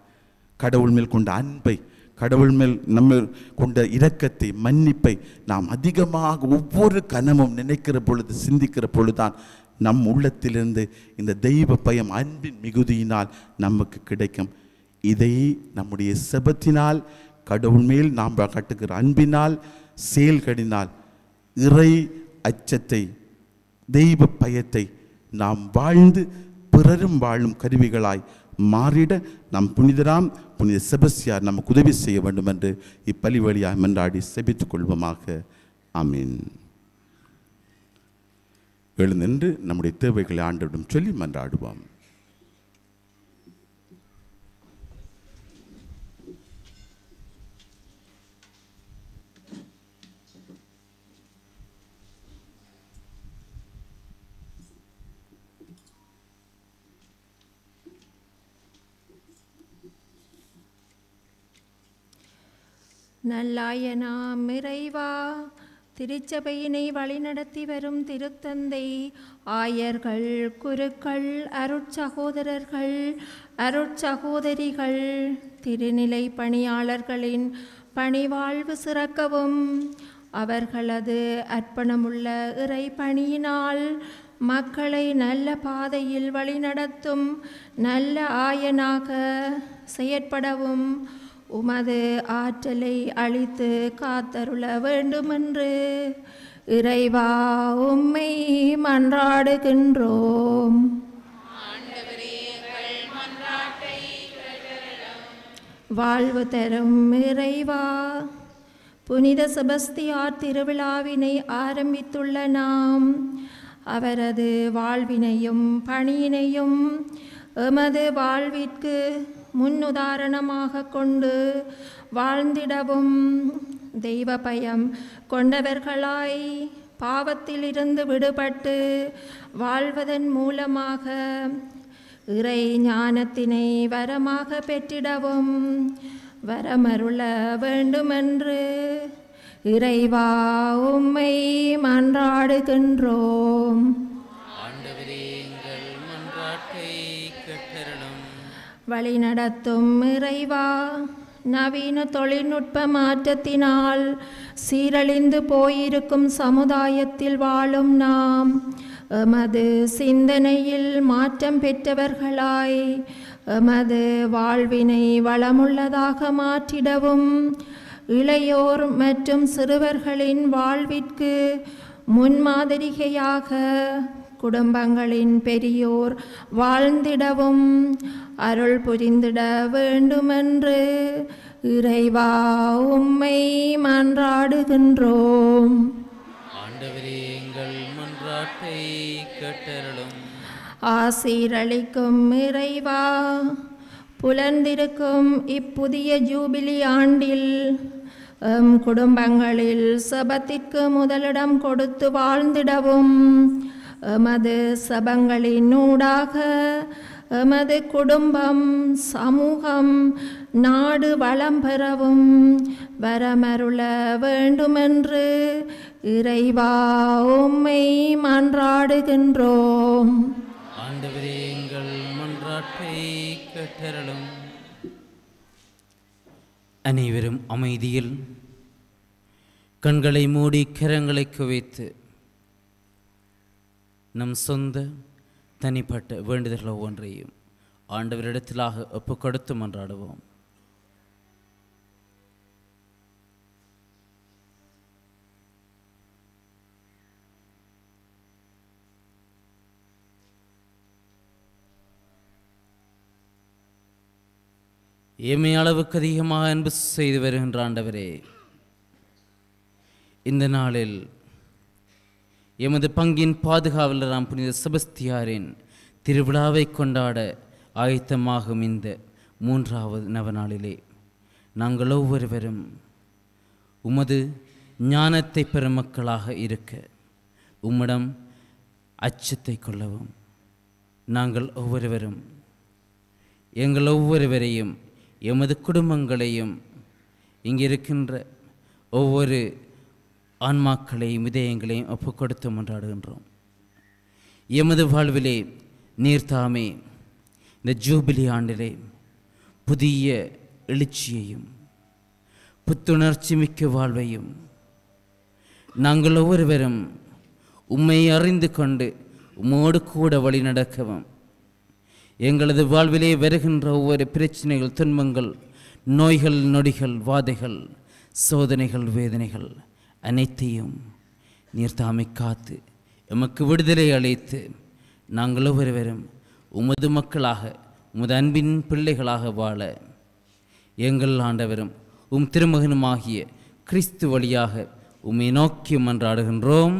[SPEAKER 4] கடவுள் மேல் கொண்ட அன்பை, கடவுள் மேல் நம்ம கொண்ட இரக்கத்தை, மன்னிப்பை நாம் அதிகமாக ஒவ்வொரு கணமும் நினைக்கிற பொழுது, சிந்திக்கிற பொழுதுதான் நம் உள்ளத்திலிருந்து இந்த தெய்வ பயம் அன்பின் மிகுதியினால் நமக்கு கிடைக்கும். இதை நம்முடைய செபத்தினால், கடவுள் மேல் நாம் கட்டுகிற அன்பினால், செயல்களினால் இறை அச்சத்தை, தெய்வ பயத்தை நாம் வாழ்ந்து பிறரும் வாழும் கருவிகளாய் மாறிட நம் புனிதராம் புனித செபஸ்தியார் நமக்கு உதவி செய்ய வேண்டும் என்று இப்பலி வழியாக மன்றாடி செபித்துக் கொள்வோமாக. ஆமீன். எழுந்தின்று நம்முடைய தேவைகளை ஆண்டவரிடம் சொல்லி மன்றாடுவோம்.
[SPEAKER 8] நல்லாயனாம் இறைவா, திருச்சபையினை வழிநடத்தி வரும் திருத்தந்தை, ஆயர்கள், குருக்கள், அருட்சகோதரர்கள், அருட்சகோதரிகள், திருநிலை பணியாளர்களின் பணிவாழ்வு சிறக்கவும், அவர்களது அர்ப்பணமுள்ள இறை பணியினால் மக்களை நல்ல பாதையில் வழிநடத்தும் நல்ல ஆயனாக செயற்படவும் உமது ஆற்றலை அளித்து காத்தருள வேண்டுமென்று இறைவா உம்மை மன்றாடுகின்றோம். வாழ்வு தரும் இறைவா, புனித செபஸ்தியார் திருவிழாவினை ஆரம்பித்துள்ள நாம் அவரது வாழ்வினையும் பணியினையும் எமது வாழ்விற்கு முன்னுதாரணமாக கொண்டு வாழ்ந்திடவும், தெய்வ பயம் கொண்டவர்களாய் பாவத்திலிருந்து விடுபட்டு வாழ்வதன் மூலமாக இறை ஞானத்தினை வரமாக பெற்றிடவும் வரமருள வேண்டுமென்று இறைவா உம்மை மன்றாடுகின்றோம். வழிநடத்தும் இறைவா, நவீன தொழில்நுட்ப மாற்றத்தினால் சீரழிந்து போயிருக்கும் சமுதாயத்தில் வாழும் நாம் எமது சிந்தனையில் மாற்றம் பெற்றவர்களாய் எமது வாழ்வினை வளமுள்ளதாக மாற்றிடவும் இளையோர் மற்றும் சிறுவர்களின் வாழ்விற்கு முன்மாதிரிகையாக குடும்பங்களின் பெரியோர் வாழ்ந்திடவும் அருள் புரிந்திட வேண்டுமென்று இறைவா உம்மை மன்றாடுகின்றோம்.
[SPEAKER 9] ஆண்டவரே, எங்கள் மன்றாட்டை கேட்டருளும்.
[SPEAKER 8] ஆசீரளிக்கும் இறைவா, புலர்ந்திருக்கும் இப்புதிய ஜூபிலி ஆண்டில் குடும்பங்களில் சபத்திற்கு முதலிடம் கொடுத்து வாழ்ந்திடவும் எமது சபங்களின் ஊடாக எமது குடும்பம், சமூகம், நாடு வளம் பெறவும் வரமருள வேண்டுமென்று இறைவா உம்மை மன்றாடுகின்றோம்.
[SPEAKER 9] ஆண்டவரே, எங்கள் மன்றாட்டை கேட்டருளும். அனைவரும் அமைதியில் கண்களை மூடி கரங்களை குவித்து நம் சொந்த தனிப்பட்ட வேண்டுதல்கள் ஒவ்வொன்றையும் ஆண்டவரிடத்திலாக ஒப்பு கொடுத்து மன்றாடுவோம். எம்மை அளவுக்கு அதிகமாக அன்பு செய்து வருகின்ற ஆண்டவரே, இந்த நாளில் எமது பங்கின் பாதுகாவலராம் புனித செபஸ்தியாரின் திருவிழாவை கொண்டாட ஆயத்தமாகும் இந்த 3வது நவநாளிலே நாங்கள் ஒவ்வொருவரும் உமது ஞானத்தை பெறும் மக்களாக இருக்க உம்மிடம் அச்சத்தை கொள்ளவும் நாங்கள் ஒவ்வொருவரும் எங்கள் ஒவ்வொருவரையும் எமது குடும்பங்களையும் இங்கிருக்கின்ற ஒவ்வொரு ஆன்மாக்களையும் இதயங்களையும் ஒப்பு கொடுத்து மன்றாடுகின்றோம். எமது வாழ்விலே நீர்தாமே இந்த ஜூபிலி ஆண்டிலே புதிய எழுச்சியையும் புத்துணர்ச்சி மிக்க வாழ்வையும் நாங்கள் ஒவ்வொருவரும் உம்மை அறிந்து கொண்டு உம்மோடு கூட வழி நடக்கவும் எங்களது வாழ்விலே வருகின்ற ஒவ்வொரு பிரச்சனைகள், துன்பங்கள், நோய்கள், நொடிகள், வாதைகள், சோதனைகள், வேதனைகள் அனைத்தையும் நீர்தாமை காத்து எமக்கு விடுதலை அளித்து நாங்கள் ஒவ்வொருவரும் உமது மக்களாக உமது அன்பின் பிள்ளைகளாக வாழ எங்கள் ஆண்டவரும் உம் திருமகனுமாகிய கிறிஸ்து வழியாக உம்மை நோக்கி மன்றாடுகின்றோம்.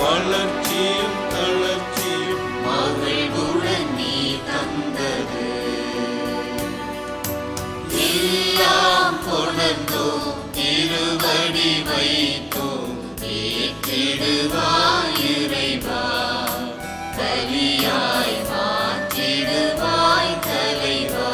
[SPEAKER 1] வளர்ச்சியும் தளர்ச்சியும் மகிழ்வு
[SPEAKER 3] எல்லாம் கொணர்ந்தோம் திருவடி வைத்தோம் ஏற்றிடுவாய் இறைவா பலியாய் மாற்றிடுவாய் தலைவா.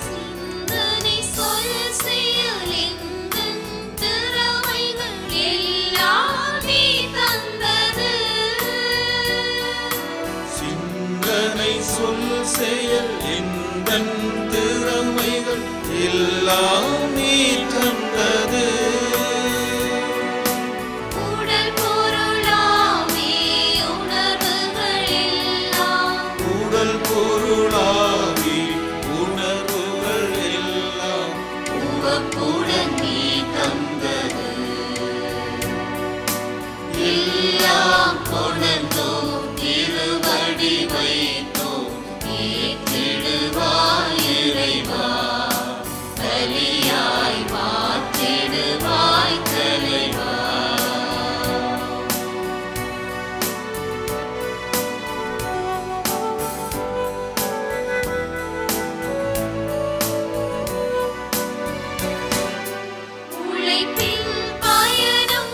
[SPEAKER 3] சிந்தனை சொல் செயல் எந்தன் திறமைகள் எல்லாம் நீ தந்தது.
[SPEAKER 1] சிந்தனை சொல் செயல் எந்தன் திறமைகள் எல்லாம் நீ தந்தது.
[SPEAKER 3] உடல் பொருளாமே உணர்வுகள் எல்லாம்
[SPEAKER 1] உடல் பொருளாகி உணர்வுகள் எல்லாம்
[SPEAKER 3] உவப்புடன் நீ தந்தது. எல்லாம் கொணர்ந்தோம் திருவடி வைத்தோம் ஏற்றிடுவாய் இறைவா பலியாய் மாற்றிடுவாய் தலைவா. உழைப்பின் பயனும்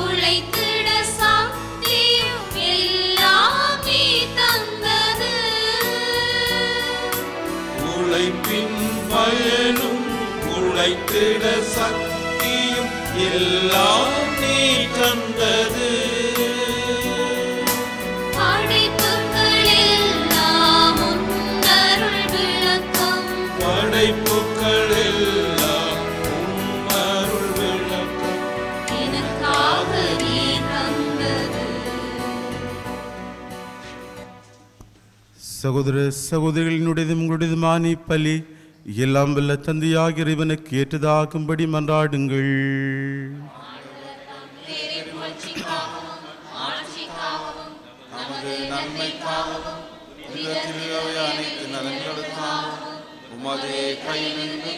[SPEAKER 3] உழைத்திட சக்தியும் எல்லாம் நீ தந்தது.
[SPEAKER 1] உழைப்பின் பயனும் உழைத்திட சக்தியும் எல்லாம் நீ தந்தது.
[SPEAKER 3] படைப்புகள் எல்லாம் உன்னருள் விளக்கம்
[SPEAKER 1] படைப்புகள் எல்லாம் உம் அருள் விளக்கம்
[SPEAKER 3] எனக்காக நீ தந்தது.
[SPEAKER 4] சகோதர சகோதரிகளினுடையதும் உங்களுடையதுமான இப்பலி எல்லாம் வல்ல தந்தையாகிய இறைவனுக்கு ஏற்றதாகும்படி மன்றாடுங்கள்.
[SPEAKER 1] நமது நன்மைக்காகவும் உலகத்திலுள்ள அனைத்து நலன்களுக்காகவும் உமது கையிலிருந்து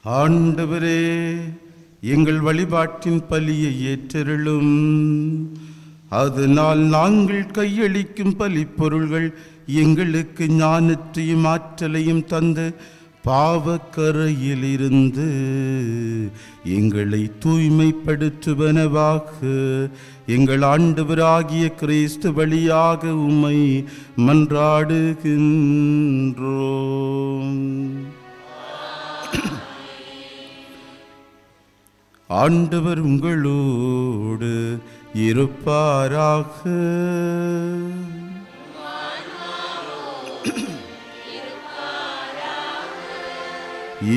[SPEAKER 4] ஆண்டவரே, எங்கள் வழிபாட்டின் பலியை ஏற்றருளும். அதனால் நாங்கள் கையளிக்கும் பலிப்பொருள்கள் எங்களுக்கு ஞானத்தையும் ஆற்றலையும் தந்து பாவக்கரையிலிருந்து எங்களை தூய்மைப்படுத்துவனவாக எங்கள் ஆண்டவராகிய கிறிஸ்து வழியாக உம்மை மன்றாடுகின்றோம். ஆண்டவர் உங்களோடு இருப்பாராக.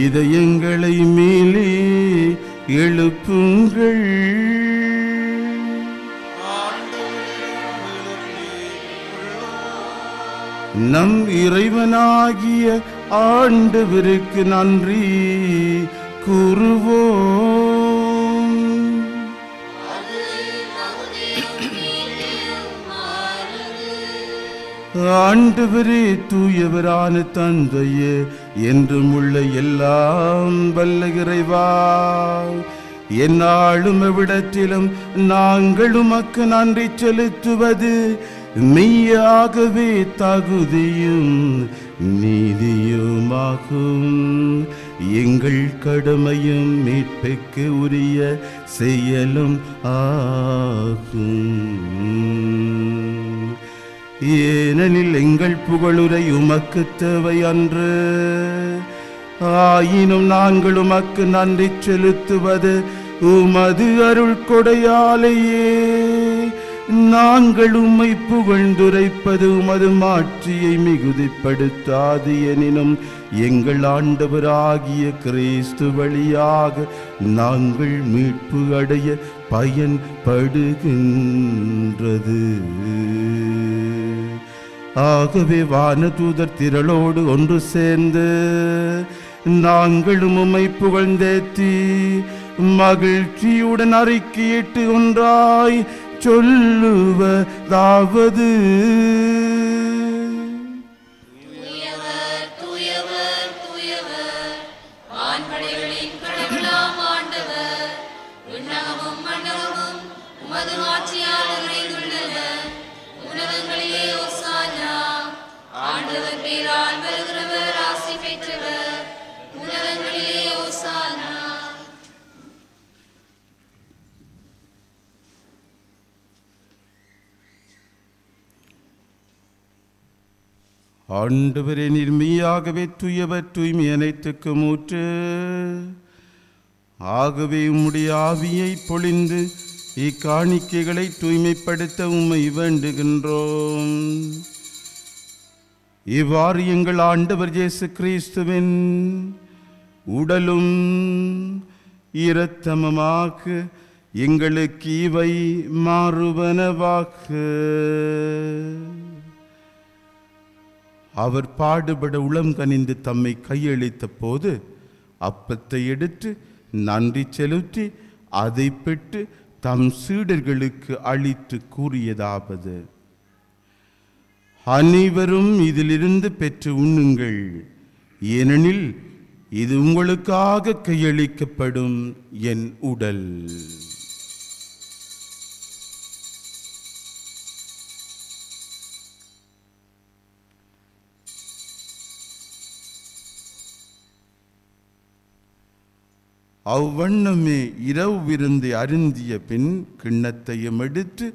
[SPEAKER 4] இதயங்களை மேலே எழுப்புங்கள். நம் இறைவனாகிய ஆண்டவருக்கு நன்றி கூறுவோம். ஆண்டவரே, தூயவரான தந்தையே, என்றும் உள்ள எல்லாம் வல்ல இறைவா, எந்நாளும் எவ்விடத்திலும் நாங்கள் உமக்கு நன்றி செலுத்துவது மெய்யாகவே தகுதியும் நீதியுமாகும். எங்கள் கடமையும் மீட்புக்கு உரிய செயலும் ஆகும். ஏனெனில் எங்கள் புகழுரை உமக்கு தேவை அன்று. ஆயினும் நாங்கள் உமக்கு நன்றி செலுத்துவது உமது அருள் கொடையாலேயே. நாங்கள் உம்மை புகழ்ந்துரைப்பது உமது மாட்சியை மிகுதிப்படுத்தாது. எனினும் எங்கள் ஆண்டவராகிய கிறிஸ்து வழியாக நாங்கள் மீட்பு அடைய பயன்படுகின்றது. ஆகவே வானதூதர் திரளோடு ஒன்று சேர்ந்து நாங்களும் உம்மை புகழ்ந்தேத்தி மகிழ்ச்சியுடன் அறிக்கையிட்டு ஒன்றாய் சொல்லுவதாவது:
[SPEAKER 3] தூயவர் தூயவர் வான்படைகளின் கடவுளாம் ஆண்டவர். விண்ணகமும் மண்டலமும் உமது ஆட்சியால் நிறைந்துள்ளன. உன்னதங்களிலே ஓசானா. ஆண்டவர் பேரால் வருகிறவர் ஆசி பெற்றவர். உன்னதங்களிலே ஓசானா.
[SPEAKER 4] ஆண்டவரே, நீர் மெய்யாகவே தூயவர், தூய்மை அனைத்துக்கும் ஊற்று. ஆகவே உம்முடைய ஆவியை பொழிந்து இக்காணிக்கைகளை தூய்மைப்படுத்த உம்மை வேண்டுகின்றோம். இவ்வாறு எங்கள் ஆண்டவர் இயேசு கிறிஸ்துவின் உடலும் இரத்தமுமாக எங்களுக்கு இவை மாறுவனவாக. அவர் பாடுபட உளம் கனிந்து தம்மை கையளித்த போது அப்பத்தை எடுத்து நன்றி செலுத்தி அதை பெற்று தம் சீடர்களுக்கு அளித்து கூறியதாவது: அனைவரும் இதிலிருந்து பெற்று உண்ணுங்கள், ஏனெனில் இது உங்களுக்காக கையளிக்கப்படும் என் உடல். அவ்வண்ணமே இரவு விருந்தை அருந்திய பின் கிண்ணத்தையும் எடுத்து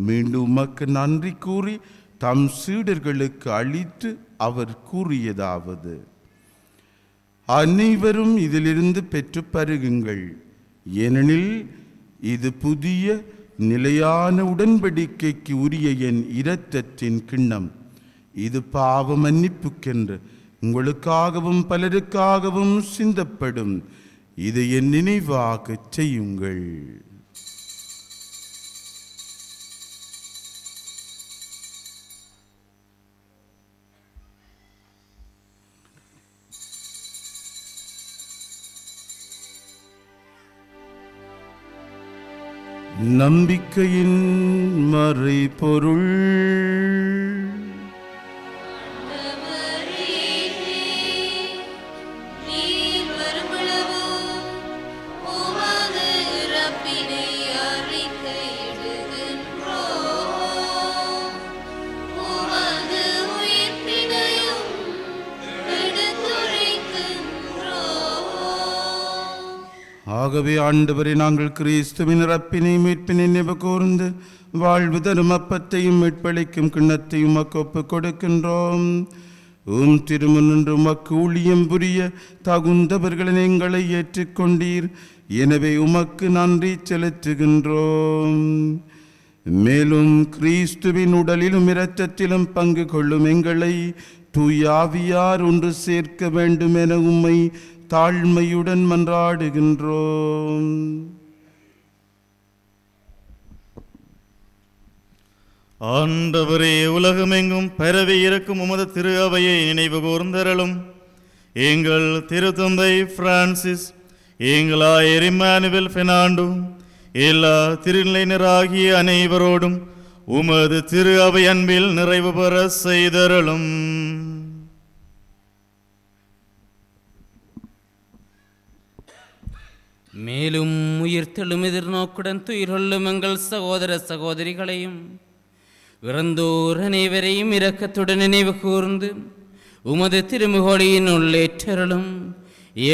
[SPEAKER 4] மீண்டும் உமக்கு நன்றி கூறி தம் சீடர்களுக்கு அளித்து அவர் கூறியதாவது: அனைவரும் இதிலிருந்து பெற்று பருகுங்கள், ஏனெனில் இது புதிய நிலையான உடன்படிக்கைக்கு உரிய என் இரத்தத்தின் கிண்ணம். இது பாவ மன்னிப்புக்கென்று உங்களுக்காகவும் பலருக்காகவும் சிந்தப்படும். இதை என் நினைவாக செய்யுங்கள். நம்பிக்கையின் மறைபொருள். ஆகவே ஆண்டவரே, நாங்கள் கிறிஸ்துவின் இறப்பினை மீட்பினை நினைவு கூர்ந்து வாழ்வு தரும் அப்பத்தையும் மீட்பளிக்கும் கிண்ணத்தையும் உமக்கு ஒப்புக் கொடுக்கின்றோம். திருமுன்னின்று உமக்கு ஊழியம் புரிய தகுந்தவர்களை எங்களை ஏற்றுக்கொண்டீர். எனவே உமக்கு நன்றி செலுத்துகின்றோம். மேலும் கிறிஸ்துவின் உடலிலும் இரத்தத்திலும் பங்கு கொள்ளும் எங்களை தூய ஆவியார் ஒன்று சேர்க்க வேண்டும் என உம்மை தாழ்மையுடன் மன்றாடுகின்றோம்.
[SPEAKER 10] ஆண்டவரே, உலகமெங்கும் பரவி இருக்கும் உமது திரு அவையை நினைவு கூர்ந்தருளும். எங்கள் திருத்தந்தை பிரான்சிஸ், எங்களாயர் இம்மானுவேல் பெர்னாண்டோ, எல்லா திருநிலையினராகிய அனைவரோடும் உமது திரு அவை அன்பில் நிறைவு பெற செய்தருளும்.
[SPEAKER 9] மேலும் உயிர்த்தெழும் எதிர்நோக்குடன் துயிர்கொள்ளும் எங்கள் சகோதர சகோதரிகளையும் இறந்தோர் அனைவரையும் இரக்கத்துடன் நினைவு கூர்ந்து உமது திருமுகொழியின் உள்ளேற்றருளும்.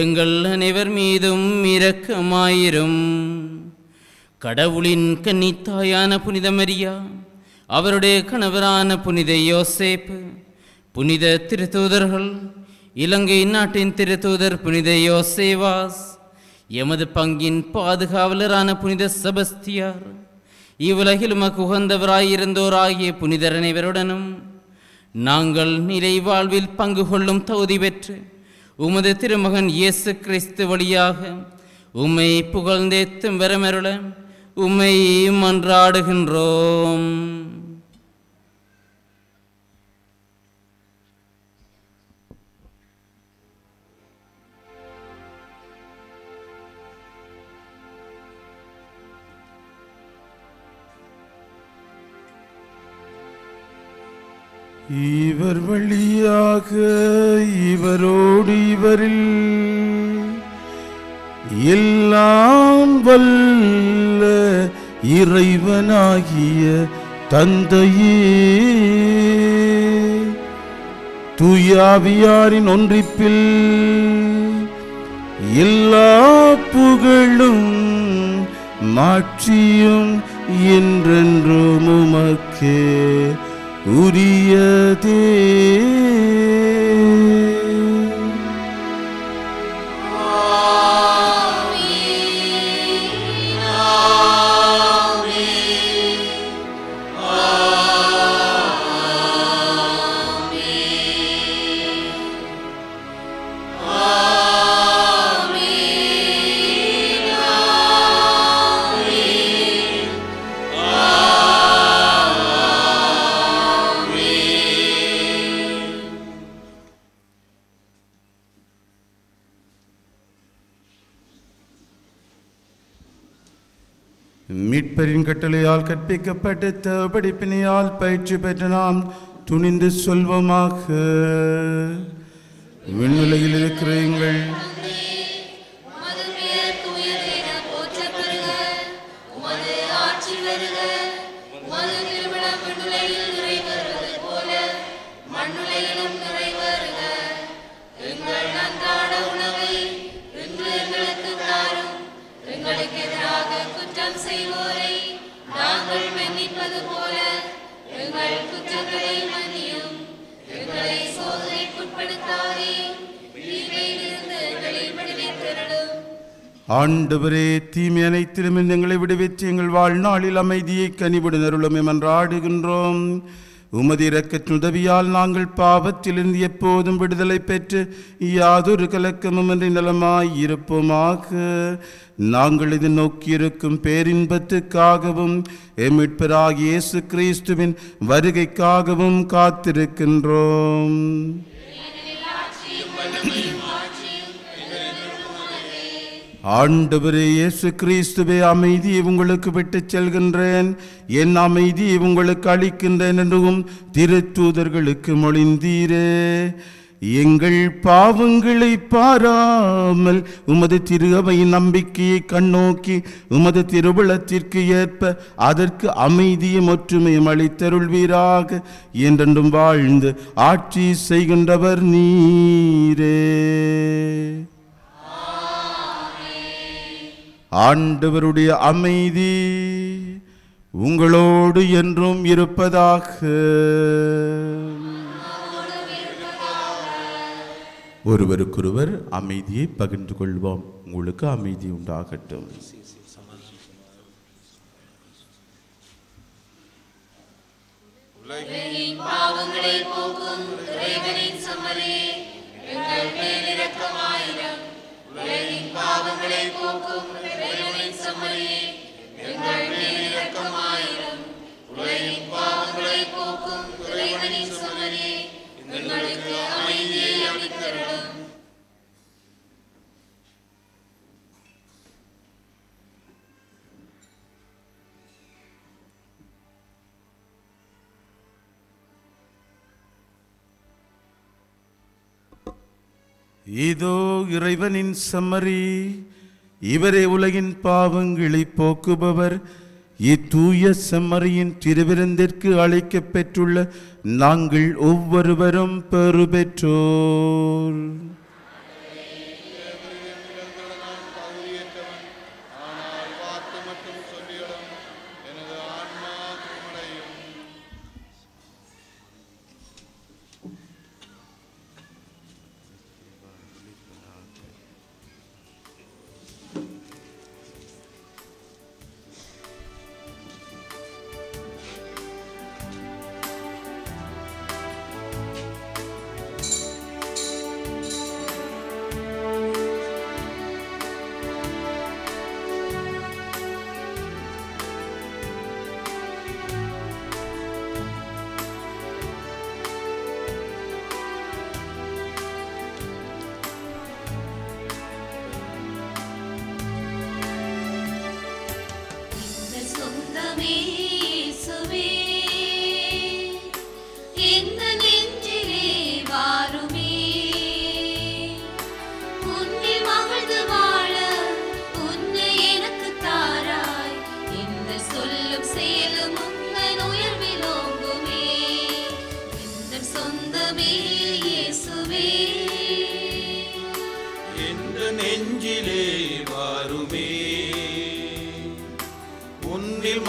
[SPEAKER 9] எங்கள் அனைவர் மீதும் இரக்கமாயிரும். கடவுளின் கன்னித்தாயான புனித மரியா, அவருடைய கணவரான புனித யோசேப்பு, புனித திருத்தூதர்கள், இலங்கை நாட்டின் திருத்தூதர் புனித யோசேவாஸ், எமது பங்கின் பாதுகாவலரான புனித செபஸ்தியார், இவ்வுலகில் உமக்கு உகந்தவராயிருந்தோராகிய புனிதர் அனைவருடனும் நாங்கள் நிலை வாழ்வில் பங்கு கொள்ளும் தகுதி பெற்று உமது திருமகன் இயேசு கிறிஸ்து வழியாக உம்மை புகழ்ந்தேத்தும் வரமருள உம்மை மன்றாடுகின்றோம்.
[SPEAKER 4] இவர் வழியாக இவரோடு இவரில் எல்லாம் வல்ல இறைவனாகிய தந்தையே, தூயாவியாரின் ஒன்றிப்பில் எல்லா புகழும் மாட்சியும் என்றென்றும் உமக்கே உரியதே. மீட்பரின் கட்டளையால் கற்பிக்கப்பட்ட படிப்பினையால் பயிற்சி பெற்ற நாம் துணிந்து சொல்வோமாக. விண்ணுலகில் இருக்கிற எங்கள் ஆண்டவரே, தீமை அனைத்திலும் எங்களை விடுவித்து எங்கள் வாழ்நாளில் அமைதியை கனிவுடன் அருளும் மன்றாடுகின்றோம். உமது இரக்கத்தின் உதவியால் நாங்கள் பாவத்திலிருந்து எப்போதும் விடுதலை பெற்று யாதொரு கலக்கமுமின்றி நலமாய் இருப்போமாக. நாங்கள் இது நோக்கியிருக்கும் பேரின்பத்துக்காகவும் மீட்பராகிய இயேசு கிறிஸ்துவின் வருகைக்காகவும் காத்திருக்கின்றோம். ஆண்டவரே இயேசு கிறிஸ்துவே, அமைதியை உங்களுக்கு விட்டு செல்கின்றேன், என் அமைதியை உங்களுக்கு அளிக்கின்றேன் என்றும் திருத்தூதர்களுக்கு மொழிந்தீரே. எங்கள் பாவங்களை பாராமல் உமது திரு அவையின் நம்பிக்கையை கண்ணோக்கி உமது திருவுளத்திற்கு ஏற்ப அதற்கு அமைதியும் ஒற்றுமையும் அளித்தருள்வீராக. என்றென்றும் வாழ்ந்து ஆட்சி செய்கின்றவர் நீரே. ஆண்டவருடைய அமைதி உங்களோடு என்றும் இருப்பதாக. ஒருவருக்கொருவர் அமைதியை பகிர்ந்து கொள்வோம். உங்களுக்கு அமைதி உண்டாகட்டும்.
[SPEAKER 3] உலகின் பாவங்களை போக்கும் இறைவனின் சம்மரியே, எங்கள் மேல் இரக்கமாயிரும். உலகின் பாவங்களை போக்கும் இறைவனின் சம்மரியே, எங்கள் மேல் இரக்கமாயிரும். உலகின் பாவங்களை போக்கும் இறைவனின் சம்மரியே, எங்களுக்கு அமைதியை அளித்தருளும்.
[SPEAKER 4] இதோ இறைவனின் சம்மரி, இவரே உலகின் பாவங்களை போக்குபவர். இத்தூய செம்மறியின் திருவிருந்திற்கு அழைக்கப் பெற்றுள்ள நாங்கள் ஒவ்வொருவரும் பெறு பெற்றோர்.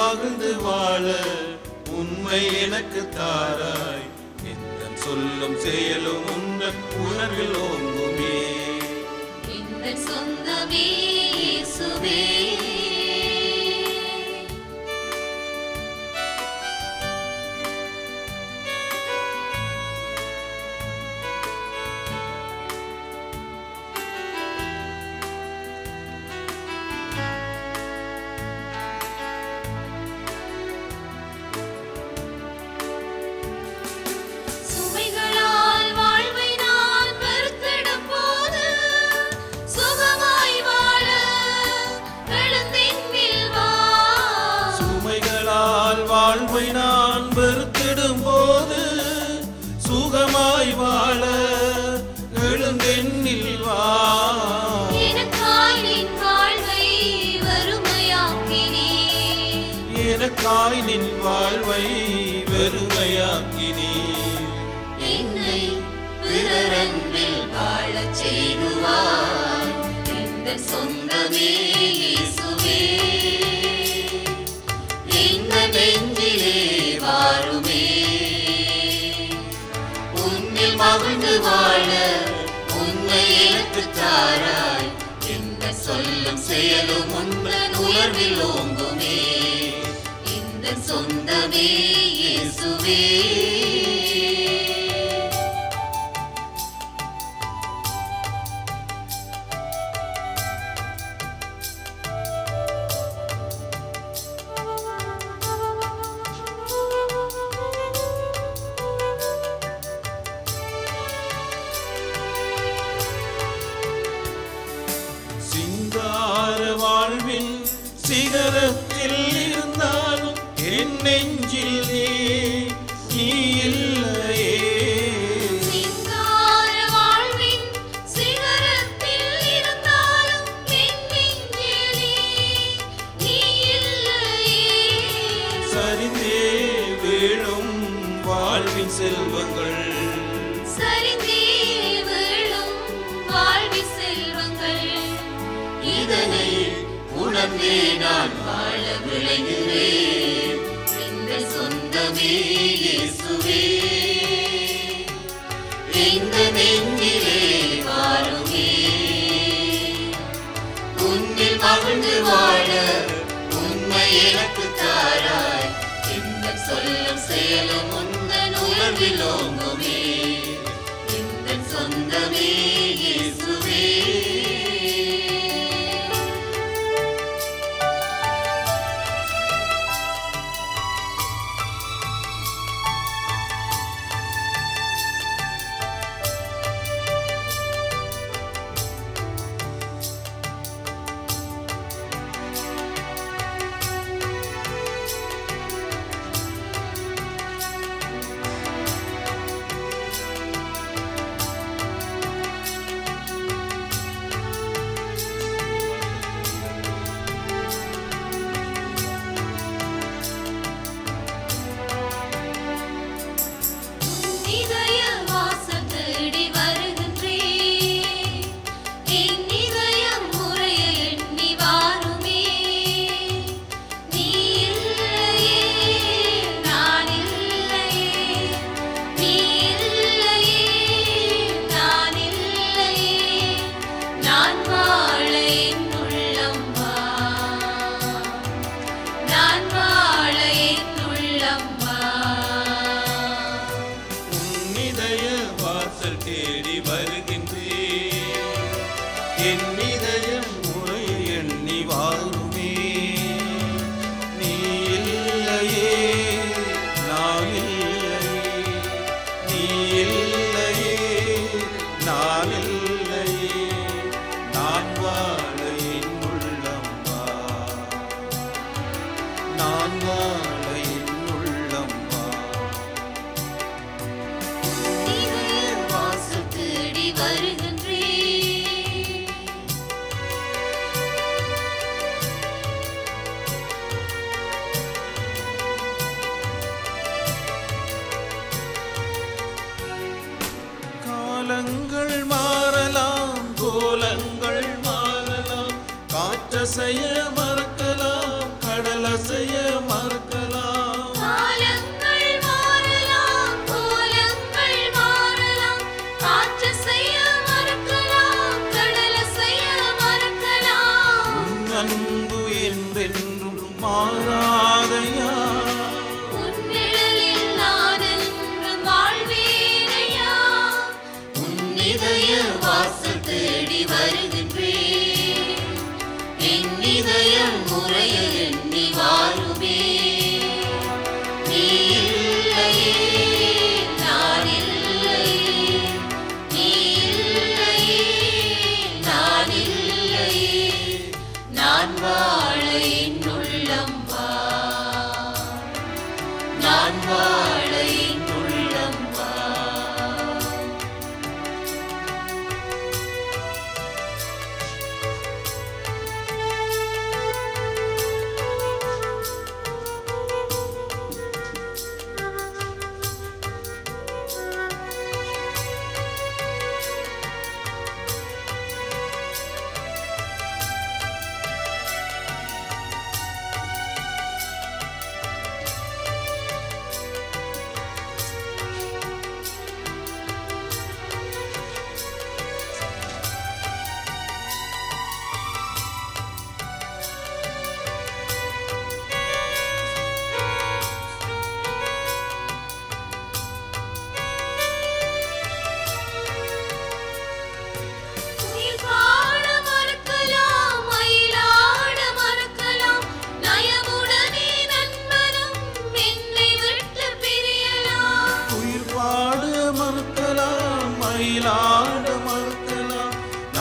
[SPEAKER 1] மகிழ்ந்து வாழ உண்மை எனக்கு தாராய். எந்த சொல்லும் செயலும் உந்தன் உணர்வில் ஓங்குமே.
[SPEAKER 3] இந்த சொந்தமே இயேசுவே. சுமைகளால் வாழ்வை நான் வெறுத்திடும் போது சுகமாய் வாழ எழுந்தென்னில் வா.
[SPEAKER 1] சுமைகளால் வாழ்வை நான் வெறுத்திடும் போது சுகமாய் வாழ எழுந்தென்னில் வா.
[SPEAKER 3] எனக்காய் நின் வாழ்வை வெறுமையாக்கினீர்.
[SPEAKER 1] எனக்காய் நின் வாழ்வை வெறுமையாக்கினீர்.
[SPEAKER 3] என்னை பிறரன்பில் வாழச் செய்துவார். இந்த சொந்தமே இயேசுவே. இந்த நெஞ்சிலே வாருமே. உன்னில் மகிழ்ந்து வாழ உன்னை எனக்கு தாராய். இந்த சொல்லும் செயலும் உந்தன் உணர்வில் ஓங்குமே. இந்த சொந்தமே இயேசுவே.
[SPEAKER 1] சிங்கார வாழ்வின் சிகரத்தில் இருந்தாலும் என் நெஞ்சில் நீ இல்லையே.
[SPEAKER 3] சிங்கார வாழ்வின் சிகரத்தில் இருந்தாலும் என் நெஞ்சிலே நீ இல்லையே.
[SPEAKER 1] சரிந்தே வீழும் வாழ்வின் செல்வங்கள்
[SPEAKER 3] சரிந்தே விழும் வாழ்வின் செல்வங்கள் இதனை உணர்ந்தே நான் வாழ விளைகிறேன். இந்த சொந்தமே இயேசுவே. இந்த நெஞ்சிலே வாருமே. உன்னில் மகிழ்ந்து வாழ உண்மை எனக்கு தாராய். இந்த சொல்லும் செயலும் உந்தன் உணர்வில் ஓங்குமே. இந்த சொந்தமே இயேசுவே.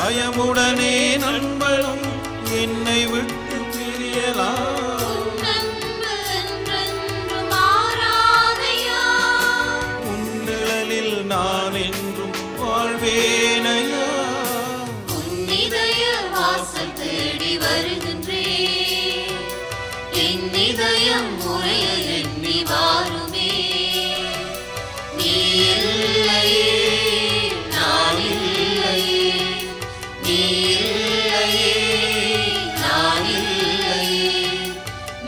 [SPEAKER 1] நயமுடனே நண்பனும் என்னை விட்டு பிரியலாம். உன் நிழலில் நான் என்றும் வாழ்வேனையா.
[SPEAKER 3] உன்னிதய வாசல் தேடி வருகின்றேன், என் இதயம் முறைய எண்ணி வாருமே. நீ இல்லையே நான் இல்லையே, நீ இல்லையே நான் இல்லையே,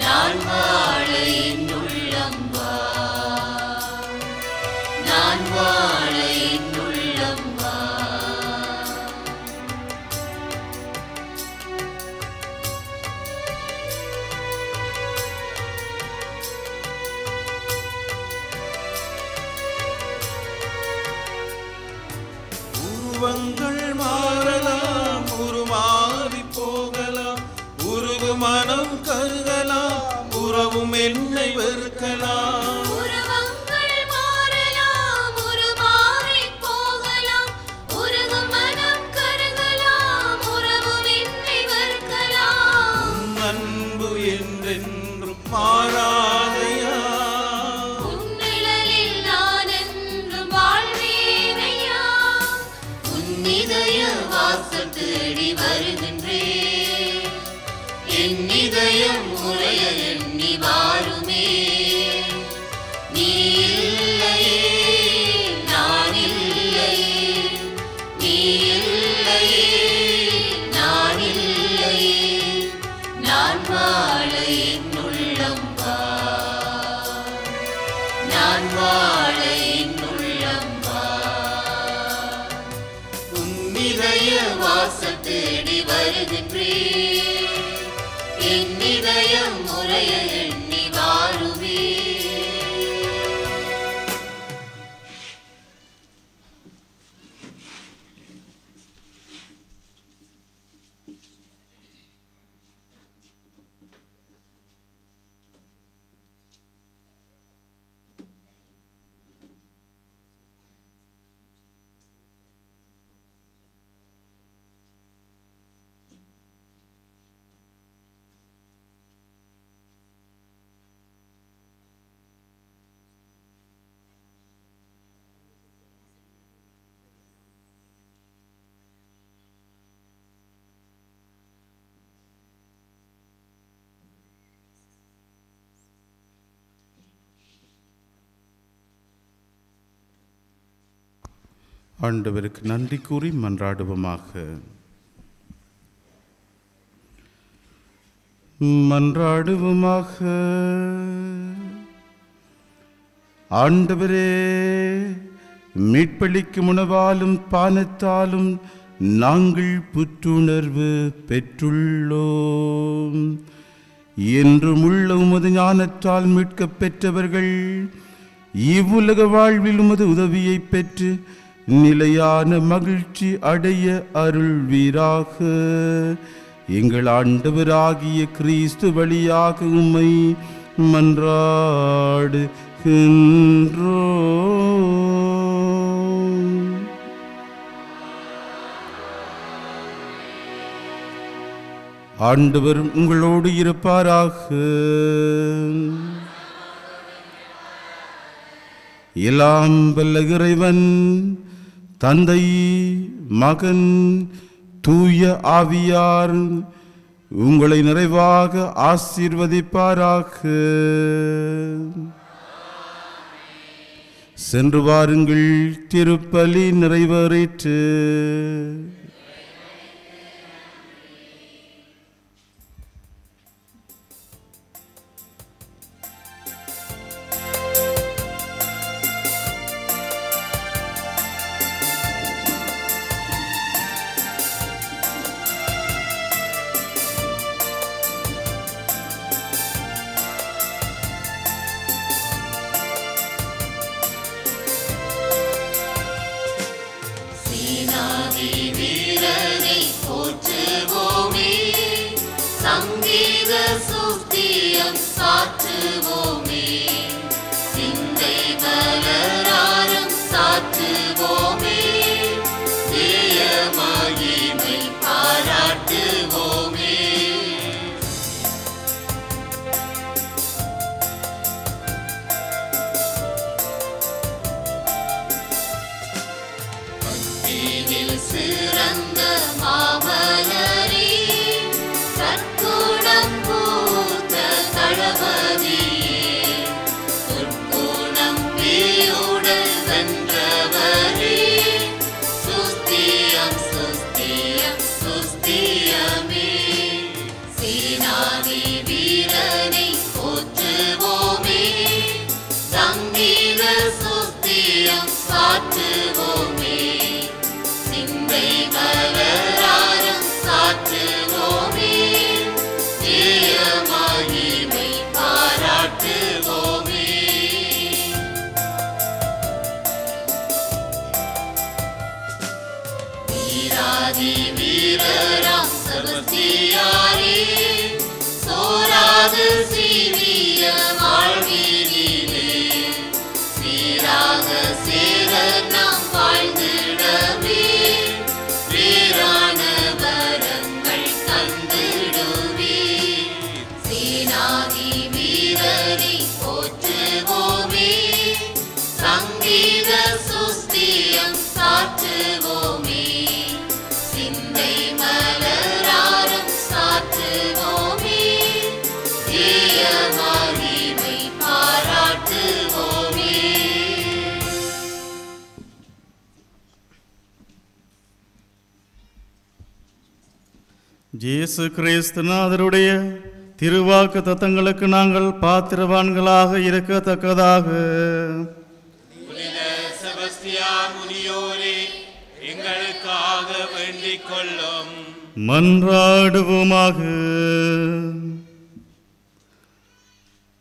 [SPEAKER 3] நான் வாழ என் உள்ளம் வா, நான் வாழ என் உள்ளம் வா.
[SPEAKER 1] உருவங்கள் மாறலாம், உருமாறி போகலாம், உருவு மனம் கருகலாம், உறவும் என்னை வெறுக்கலாம்.
[SPEAKER 3] உருவங்கள் மாறலாம், உருமாறி போகலாம், உருகும் மனம் கருகலாம், உறவும் என்னை வெறுக்கலாம்.
[SPEAKER 1] உன் அன்பு என்றென்றும் மாறாதையா.
[SPEAKER 3] உன் நிழலில் நான் என்றும் வாழ்வேனையா. உன் இதய வாசல் தேடி வருகின்றேன், என் இதயம் முறைய எண்ணி வாருமே. நீ இல்லையே நான் இல்லையே, நீ இல்லையே நான் இல்லையே, நான் வாழ என் உள்ளம் வா, நான் வாழ என் உள்ளம் வா. உன் இதய வாசல் தேடி வருகின்றேன், என் இதயம் முறைய எண்ணி வாருமே.
[SPEAKER 4] ஆண்டவருக்கு நன்றி கூறி மன்றாடுவோமாக. மன்றாடுவோமாக. ஆண்டவரே, மீட்பளிக்கும் உணவாலும் பானத்தாலும் நாங்கள் புத்துணர்வு பெற்றுள்ளோம். என்றும் உள்ள உமது ஞானத்தால் மீட்கப் பெற்றவர்கள் இவ்வுலக வாழ்வில் உமது உதவியை பெற்று நிலையான மகிழ்ச்சி அடைய அருள்வீராக. எங்கள் ஆண்டவராகிய கிறிஸ்து வழியாக உம்மை மன்றாடுகின்றோம். ஆண்டவர் உங்களோடு இருப்பாராக. எல்லாம் வல்ல இறைவன் தந்தை, மகன், தூய ஆவியார் உங்களை நிறைவாக ஆசீர்வதிப்பாராக. சென்று வாருங்கள், திருப்பலி நிறைவேறிற்று.
[SPEAKER 3] சேனாதிபதியே வீராதி வீரராம் செபஸ்தியாரே, சோராது சீவிய வாழ்வினிலே, சீராக சேர நாம் வாழ்ந்திடவே, வீரான வரங்கள் தந்திடுவே. சேனாதி வீரரை போற்றுவோமே, சங்கீத சுஸ்தியம் சாற்றுவோமே, சிந்தை மலராரும் சாற்றுவோமே, ஜெய மகிமை பாராட்டுவோமே.
[SPEAKER 10] இயேசு கிறிஸ்துநாதருடைய திருவாக்கு தத்தங்களுக்கு நாங்கள் பாத்திரவான்களாக இருக்கத்தக்கதாக
[SPEAKER 1] புனித செபஸ்தியார் முனியோரே, எங்களுக்காக வேண்டிக் கொள்ளும்.
[SPEAKER 10] மன்றாடுவோமாக.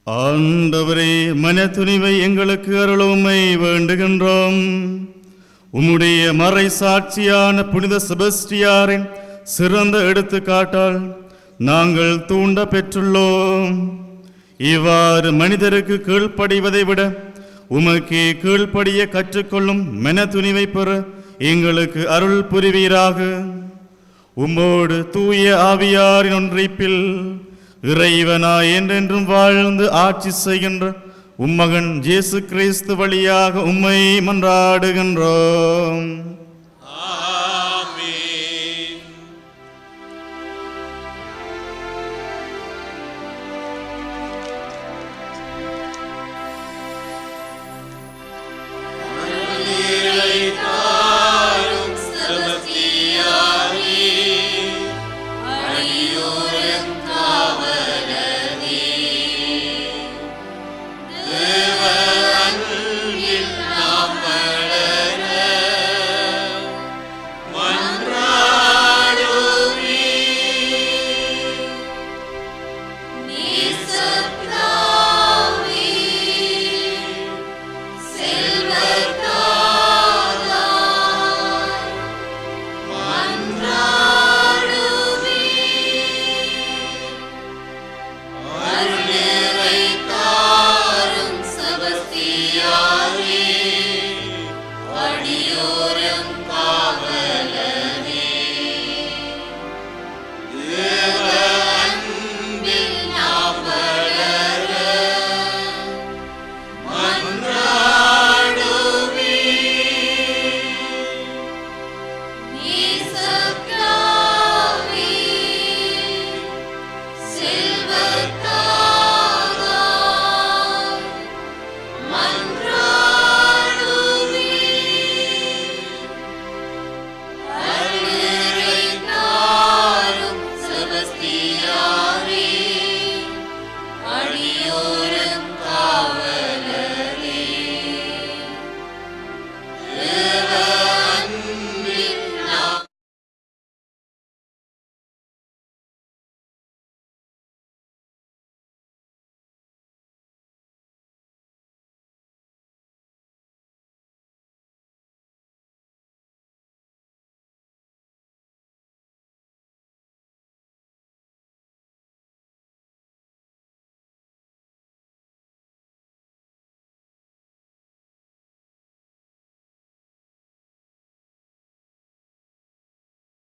[SPEAKER 10] ஆண்டவரே, மனத்துணிவை எங்களுக்கு அருளுமை வேண்டுகின்றோம். உம்முடைய மறை சாட்சியான புனித செபஸ்டியாரின் சிறந்த எடுத்துக்காட்டால் நாங்கள் தூண்ட பெற்றுள்ளோம். இவ்வாறு மனிதருக்கு கீழ்ப்படிவதை விட உமக்கே கீழ்ப்படிய கற்றுக்கொள்ளும் மனத்துணிவை பெற எங்களுக்கு அருள் புரிவீராக. உம்மோடு தூய ஆவியாரின் ஒன்றிப்பில் இறைவனாய் என்றென்றும் வாழ்ந்து ஆட்சி செய்கின்ற உம்மகன் இயேசு கிறிஸ்து வழியாக உம்மை மன்றாடுகின்றோம்.